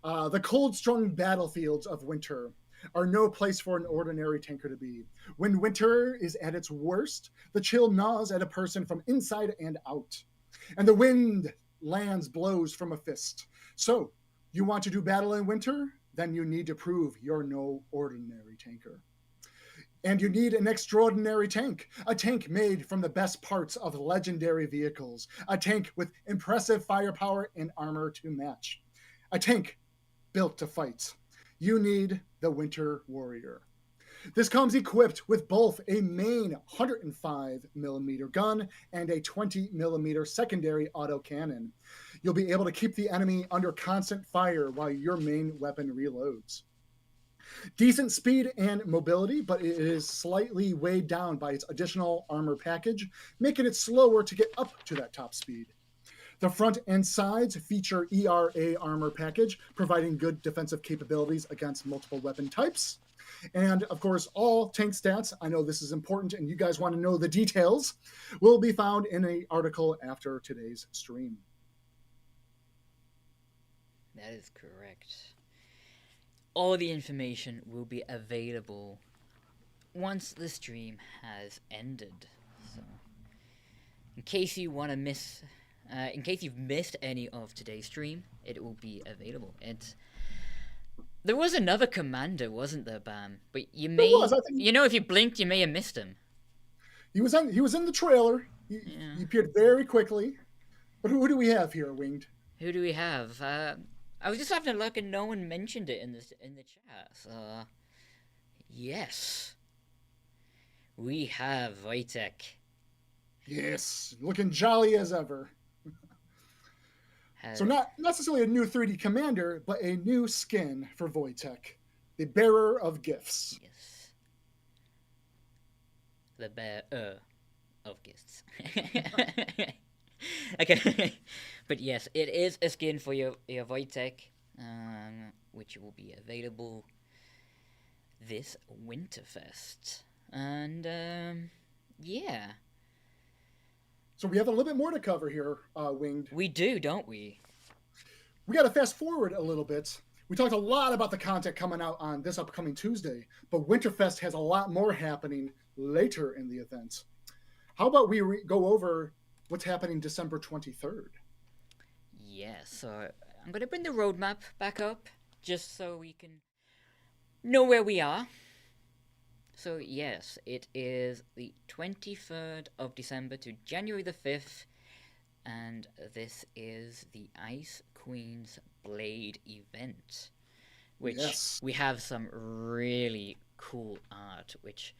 The cold-strung battlefields of winter are no place for an ordinary tanker to be. When winter is at its worst, the chill gnaws at a person from inside and out, and the wind lands blows from a fist. So, you want to do battle in winter? Then you need to prove you're no ordinary tanker. And you need an extraordinary tank, a tank made from the best parts of legendary vehicles, a tank with impressive firepower and armor to match, a tank built to fight. You need the Winter Warrior. This comes equipped with both a main 105mm gun and a 20mm secondary autocannon. You'll be able to keep the enemy under constant fire while your main weapon reloads. Decent speed and mobility, but it is slightly weighed down by its additional armor package, making it slower to get up to that top speed. The front and sides feature ERA armor package, providing good defensive capabilities against multiple weapon types. And of course, all tank stats, I know this is important and you guys want to know the details, will be found in an article after today's stream. That is correct. All the information will be available once the stream has ended. So, in case you want to in case you've missed any of today's stream, it will be available. There was another commander, wasn't there, Bam? But you may, if you blinked, you may have missed him. He was in the trailer. He appeared very quickly. But who do we have here, Winged? Who do we have? I was just having a look, and no one mentioned it in the chat. So, yes, we have Wojtek. Yes, looking jolly as ever. So not necessarily a new 3D commander, but a new skin for Wojtek, the bearer of gifts. Yes, the bearer of gifts. Okay, but yes, it is a skin for your Wojtek, which will be available this Winterfest, and yeah. So we have a little bit more to cover here, Winged. We do, don't we? We got to fast forward a little bit. We talked a lot about the content coming out on this upcoming Tuesday, but Winterfest has a lot more happening later in the event. How about we go over what's happening December 23rd? Yes, so I'm going to bring the roadmap back up just so we can know where we are. So yes, it is the 23rd of December to January the 5th, and this is the Ice Queen's Blade event, which we have some really cool art, which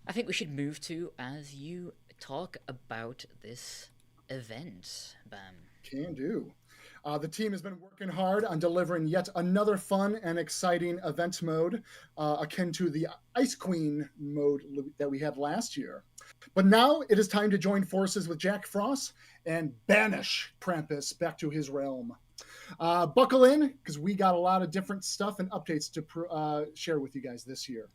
I think we should move to as you talk about this event, Bam. Can do. The team has been working hard on delivering yet another fun and exciting event mode akin to the Ice Queen mode that we had last year. But now it is time to join forces with Jack Frost and banish Krampus back to his realm. Buckle in, because we got a lot of different stuff and updates to share with you guys this year.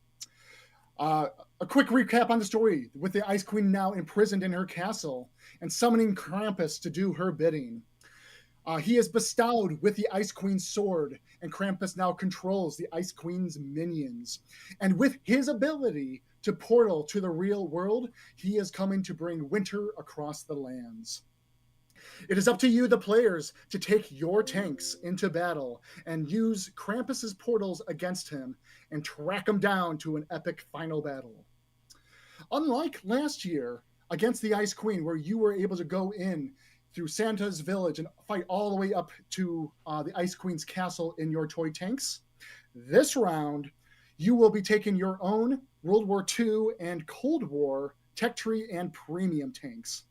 A quick recap on the story. With the Ice Queen now imprisoned in her castle and summoning Krampus to do her bidding. He is bestowed with the Ice Queen's sword, and Krampus now controls the Ice Queen's minions. And with his ability to portal to the real world, he is coming to bring winter across the lands. It is up to you, the players, to take your tanks into battle and use Krampus's portals against him and track him down to an epic final battle. Unlike last year against the Ice Queen, where you were able to go in through Santa's village and fight all the way up to the Ice Queen's castle in your toy tanks, this round, you will be taking your own World War II and Cold War Tech Tree and Premium tanks.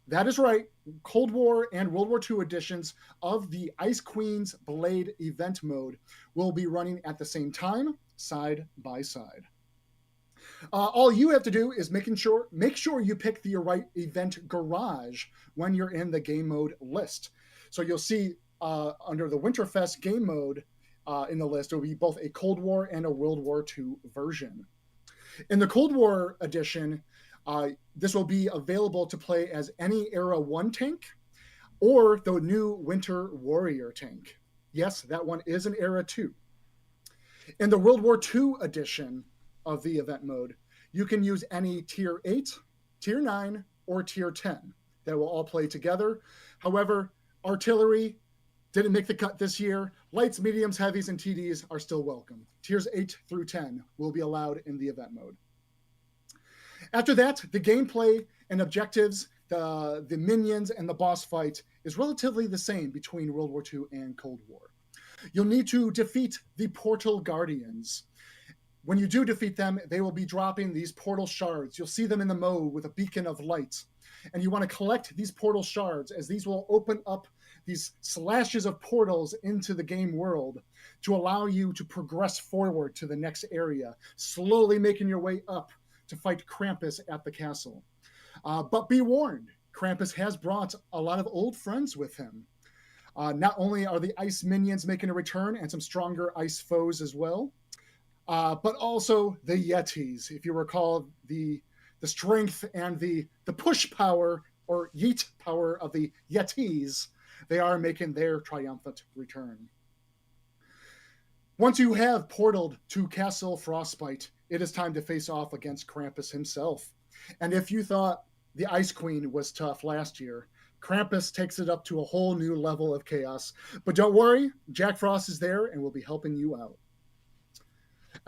That is right, Cold War and World War II editions of the Ice Queen's Blade event mode will be running at the same time, side by side. All you have to do is make sure you pick the right event garage when you're in the game mode list. So you'll see under the Winterfest game mode in the list, it will be both a Cold War and a World War II version. In the Cold War edition, this will be available to play as any Era 1 tank or the new Winter Warrior tank. Yes, that one is an Era 2. In the World War II edition of the event mode, you can use any Tier 8, Tier 9, or Tier 10 that will all play together. However, artillery didn't make the cut this year. Lights, mediums, heavies, and TDs are still welcome. Tiers 8 through 10 will be allowed in the event mode. After that, the gameplay and objectives, the minions, and the boss fight is relatively the same between World War II and Cold War. You'll need to defeat the Portal Guardians. When you do defeat them, they will be dropping these portal shards. You'll see them in the mode with a beacon of light. And you want to collect these portal shards, as these will open up these slashes of portals into the game world to allow you to progress forward to the next area, slowly making your way up to fight Krampus at the castle. But be warned, Krampus has brought a lot of old friends with him. Not only are the ice minions making a return and some stronger ice foes as well, but also the Yetis. If you recall, the strength and the push power or yeet power of the Yetis, they are making their triumphant return. Once you have portaled to Castle Frostbite, it is time to face off against Krampus himself. And if you thought the Ice Queen was tough last year, Krampus takes it up to a whole new level of chaos. But don't worry, Jack Frost is there and will be helping you out.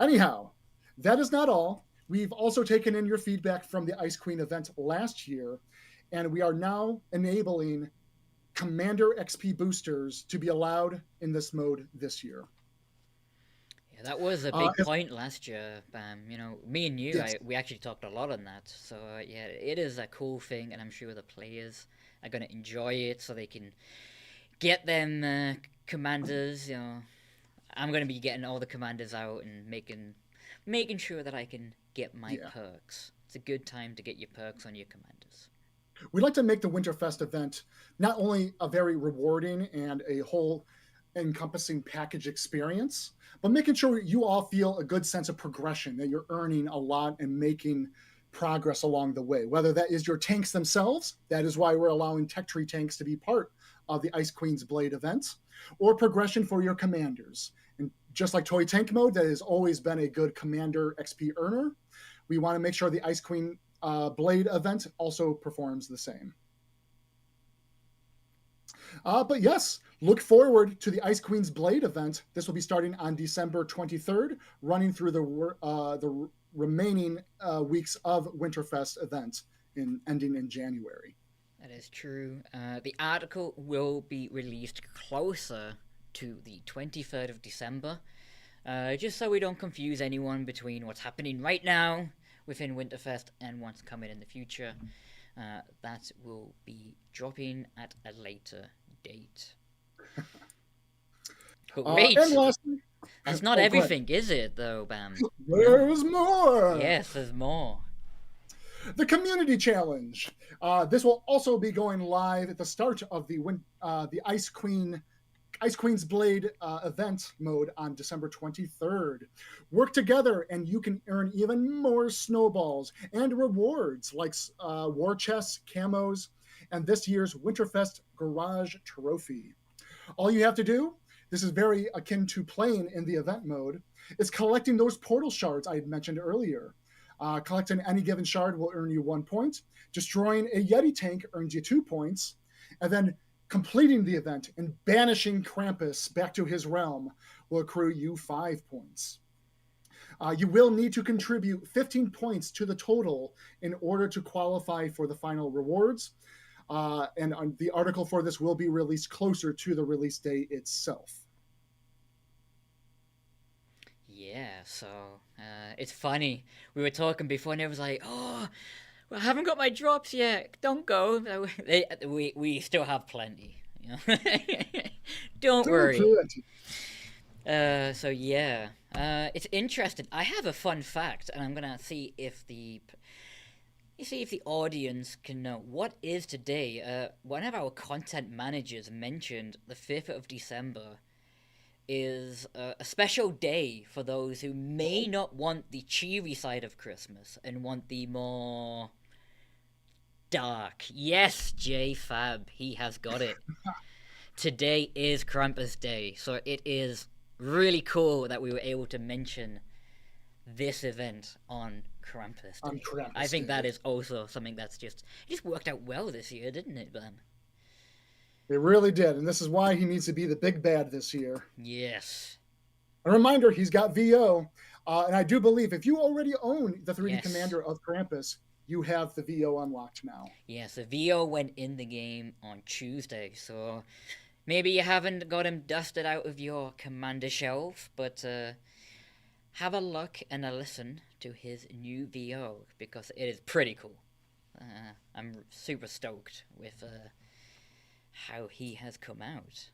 Anyhow, that is not all. We've also taken in your feedback from the Ice Queen event last year, and we are now enabling Commander XP boosters to be allowed in this mode this year. Yeah, that was a big point last year, Bam. You know, me and you, Yes. we actually talked a lot on that. So, yeah, it is a cool thing, and I'm sure the players are going to enjoy it so they can get them commanders. You know, I'm going to be getting all the commanders out and making sure that I can get my perks. It's a good time to get your perks on your commanders. We'd like to make the Winterfest event not only a very rewarding and a whole encompassing package experience, but making sure you all feel a good sense of progression, that you're earning a lot and making progress along the way. Whether that is your tanks themselves, that is why we're allowing Tech Tree tanks to be part of the Ice Queen's Blade event, or progression for your commanders. And just like Toy Tank mode, that has always been a good commander XP earner, we want to make sure the Ice Queen Blade event also performs the same. But yes, look forward to the Ice Queen's Blade event. This will be starting on December 23rd, running through the remaining weeks of Winterfest event, ending in January. That is true. The article will be released closer to the 23rd of December, just so we don't confuse anyone between what's happening right now within Winterfest and what's coming in the future. That will be dropping at a later date. But wait, And lastly, that's not go ahead. everything, is it, though, Bam? There's more. Yes, there's more. The Community Challenge. This will also be going live at the start of the Ice Queen's Blade event mode on December 23rd. Work together and you can earn even more snowballs and rewards like war chests, camos, and this year's Winterfest Garage Trophy. All you have to do, this is very akin to playing in the event mode, is collecting those portal shards I had mentioned earlier. Collecting any given shard will earn you 1 point. Destroying a Yeti tank earns you 2 points. And then completing the event and banishing Krampus back to his realm will accrue you 5 points. You will need to contribute 15 points to the total in order to qualify for the final rewards. And the article for this will be released closer to the release date itself. Yeah, so it's funny. We were talking before, and it was like, "Oh, I haven't got my drops yet. Don't go." We still have plenty. You know? Don't worry. So yeah, it's interesting. I have a fun fact, and I'm gonna see if the audience can know what is today. One of our content managers mentioned the 5th of December is a special day for those who may not want the cheery side of Christmas and want the more dark. Yes, J Fab, he has got it. Today is Krampus Day, so it is really cool that we were able to mention this event on Krampus Day. I think that is also something it just worked out well this year, didn't it, Ben? It really did, and this is why he needs to be the big bad this year. Yes. A reminder, he's got VO, and I do believe if you already own the 3D Commander of Krampus, you have the VO unlocked now. Yes, the VO went in the game on Tuesday, so maybe you haven't got him dusted out of your Commander shelf, but have a look and a listen to his new VO, because it is pretty cool. I'm super stoked with how he has come out.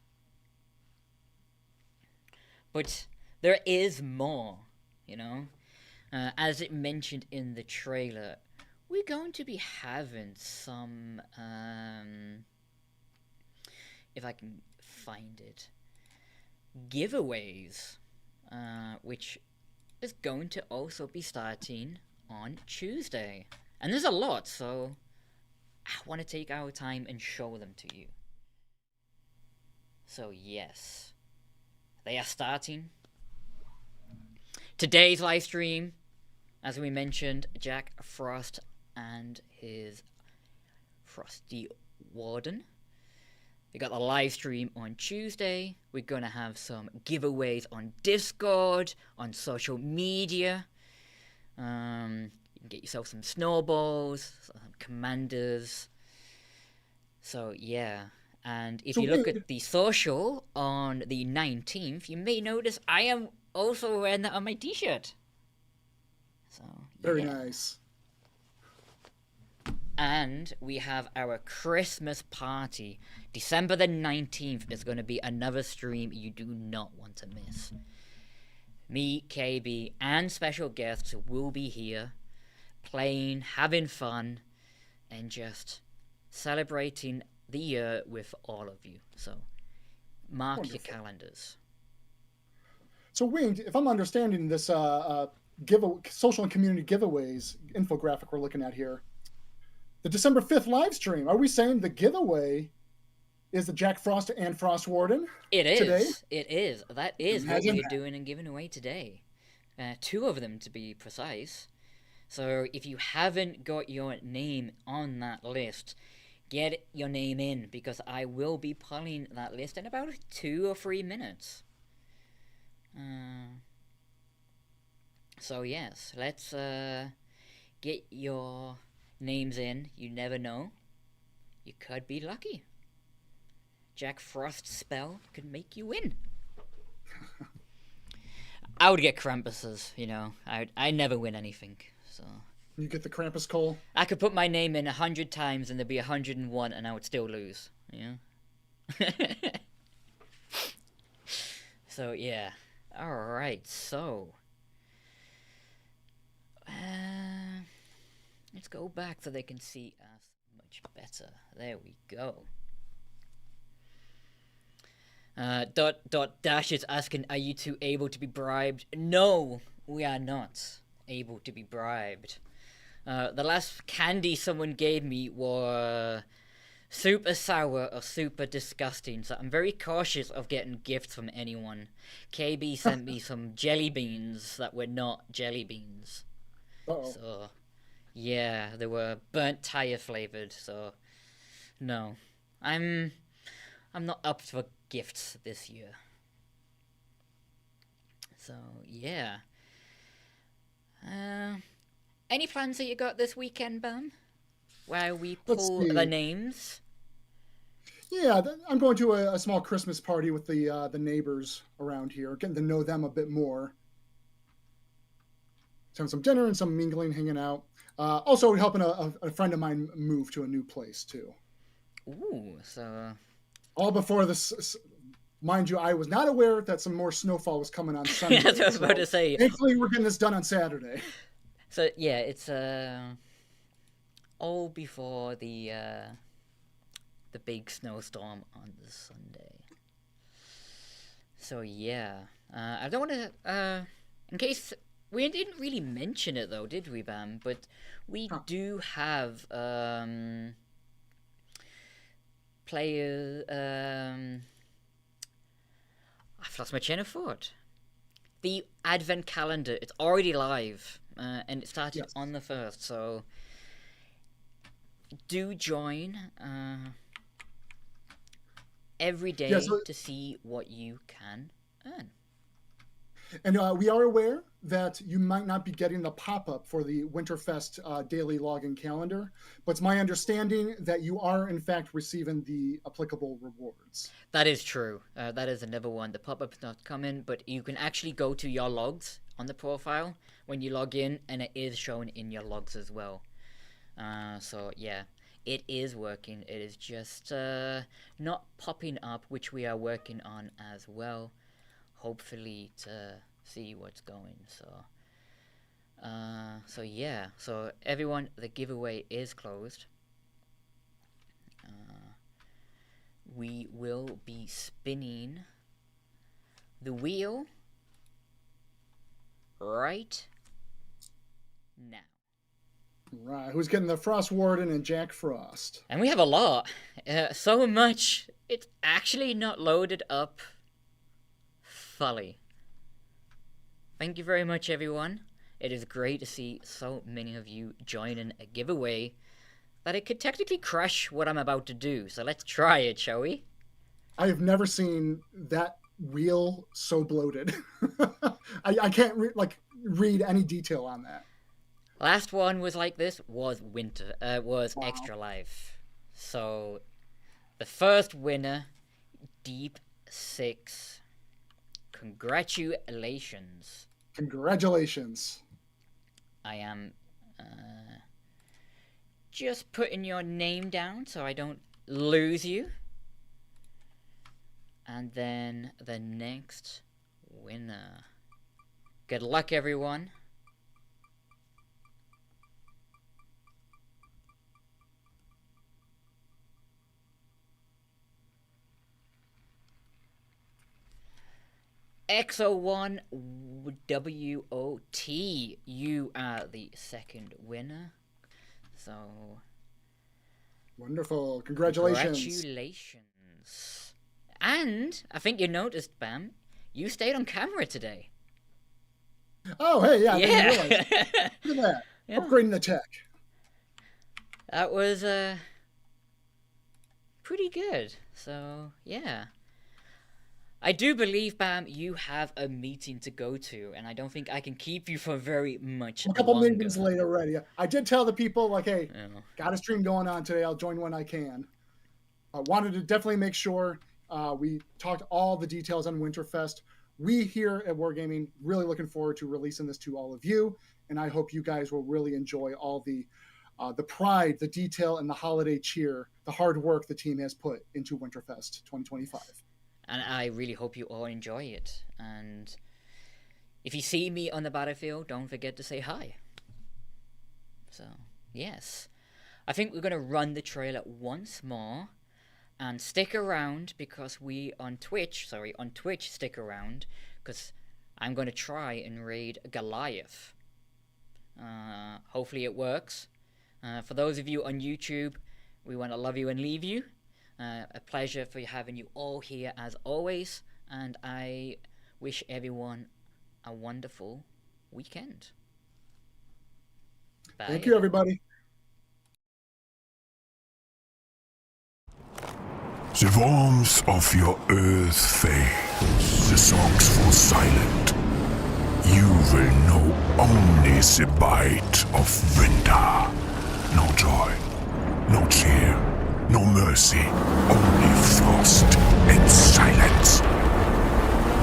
But there is more, you know. As it mentioned in the trailer, we're going to be having some, if I can find it, giveaways, which is going to also be starting on Tuesday. And there's a lot, so I want to take our time and show them to you. So yes, they are starting. Today's live stream, as we mentioned, Jack Frost and his Frosty Warden. We got the live stream on Tuesday. We're going to have some giveaways on Discord, on social media. You can get yourself some snowballs, some commanders. So yeah. And if you look at the social on the 19th, you may notice I am also wearing that on my t-shirt. So Very nice. And we have our Christmas party. December the 19th is going to be another stream you do not want to miss. Me, KB, and special guests will be here, playing, having fun, and just celebrating the year with all of you. So mark your calendars. So Winged, if I'm understanding this social and community giveaways infographic we're looking at here, the December 5th live stream, are we saying the giveaway is the Jack Frost and Frost Warden? It is. Today? It is. That is what we're doing and giving away today. 2 of them to be precise. So if you haven't got your name on that list, get your name in, because I will be pulling that list in about 2 or 3 minutes. So yes, let's get your names in. You never know. You could be lucky. Jack Frost's spell could make you win. I would get Krampus's, you know. I never win anything, so... You get the Krampus Cole? I could put my name in 100 times and there'd be 101 and I would still lose, you know? So yeah. All right. So let's go back so they can see us much better. There we go. Dash is asking, are you two able to be bribed? No, we are not able to be bribed. The last candy someone gave me were super sour or super disgusting, so I'm very cautious of getting gifts from anyone. KB sent me some jelly beans that were not jelly beans. Uh-oh. So, yeah, they were burnt tire flavored, so no. I'm not up for gifts this year. So, yeah. Any plans that you got this weekend, Bam? Where we Let's pull see. the names? Yeah, I'm going to a small Christmas party with the neighbors around here, getting to know them a bit more. Having some dinner and some mingling, hanging out. Also helping a friend of mine move to a new place too. Ooh, so All before this, mind you, I was not aware that some more snowfall was coming on Sunday. that's what I was about to say. Thankfully, we're getting this done on Saturday. So yeah, it's all before the big snowstorm on the Sunday. So yeah, I don't want to. In case we didn't really mention it though, did we, Bam? But we do have players. I've lost my chain of thought. The advent calendar, it's already live, and it started on the 1st, so do join every day to see what you can earn. And we are aware that you might not be getting the pop-up for the Winterfest daily login calendar, but it's my understanding that you are, in fact, receiving the applicable rewards. That is true. That is another one. The pop-up's not coming, but you can actually go to your logs on the profile when you log in, and it is shown in your logs as well. So, yeah, it is working. It is just not popping up, which we are working on as well. Hopefully to see what's going. So yeah. So everyone, the giveaway is closed. We will be spinning the wheel right now. Right. Who's getting the Frost Warden and Jack Frost? And we have a lot. So much. It's actually not loaded up fully. Thank you very much, everyone. It is great to see so many of you joining a giveaway that it could technically crush what I'm about to do. So let's try it, shall we? I have never seen that wheel so bloated. I can't read any detail on that. Last one was like this. Was Extra Life. So the first winner, Deep 6. Congratulations. Congratulations. I am just putting your name down so I don't lose you. And then the next winner. Good luck, everyone. XO1WOT, you are the second winner. So wonderful. Congratulations. Congratulations. And I think you noticed, Bam, you stayed on camera today. Oh, hey, yeah. Yeah. Look at that. Yeah. Upgrading the tech. That was pretty good. So, yeah. I do believe, Bam, you have a meeting to go to, and I don't think I can keep you for very much longer. A couple longer. meetings later already. I did tell the people, like, hey, got a stream going on today. I'll join when I can. I wanted to definitely make sure we talked all the details on Winterfest. We here at Wargaming really looking forward to releasing this to all of you, and I hope you guys will really enjoy all the pride, the detail, and the holiday cheer, the hard work the team has put into Winterfest 2025. and I really hope you all enjoy it. And if you see me on the battlefield, don't forget to say hi. So, yes. I think we're going to run the trailer once more. And stick around, because on Twitch, stick around, because I'm going to try and raid Goliath. Hopefully it works. For those of you on YouTube, we want to love you and leave you. A pleasure for having you all here as always, and I wish everyone a wonderful weekend. Bye. Thank you, everybody. The warmth of your earth fades, the songs fall silent. You will know only the bite of winter. No joy, no cheer, no mercy, only frost and silence.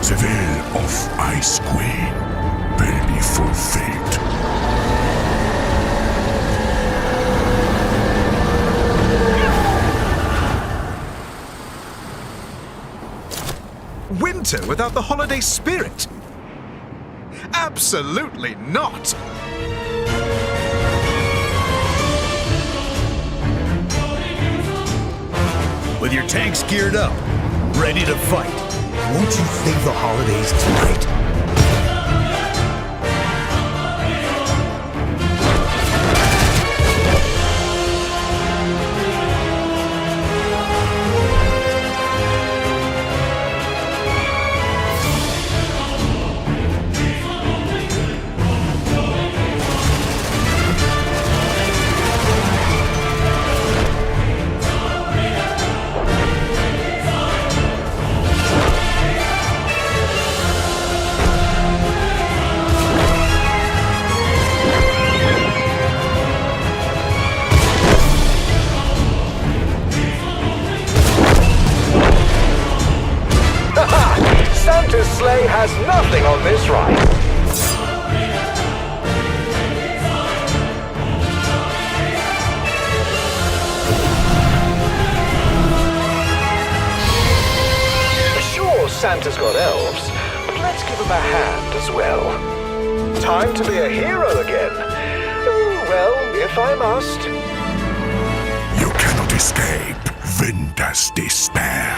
The will of Ice Queen will be fulfilled. Winter without the holiday spirit? Absolutely not! With your tanks geared up, ready to fight, won't you save the holidays tonight? Santa's sleigh has nothing on this ride. Sure, Santa's got elves, but let's give him a hand as well. Time to be a hero again. Oh, well, if I must. You cannot escape winter's despair.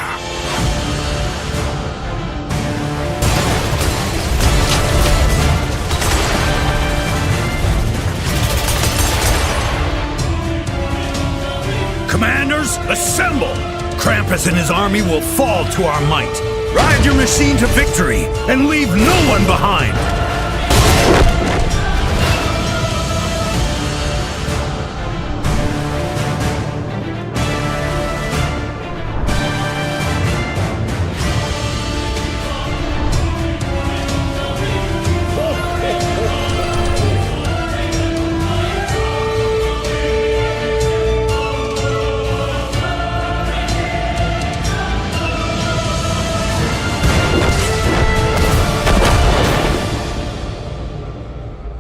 Commanders, assemble! Krampus and his army will fall to our might. Ride your machine to victory and leave no one behind!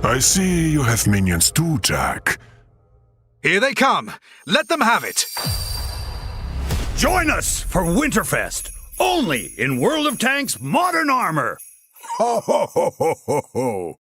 I see you have minions too, Jack. Here they come! Let them have it! Join us for Winterfest, only in World of Tanks Modern Armor! Ho ho ho ho ho ho!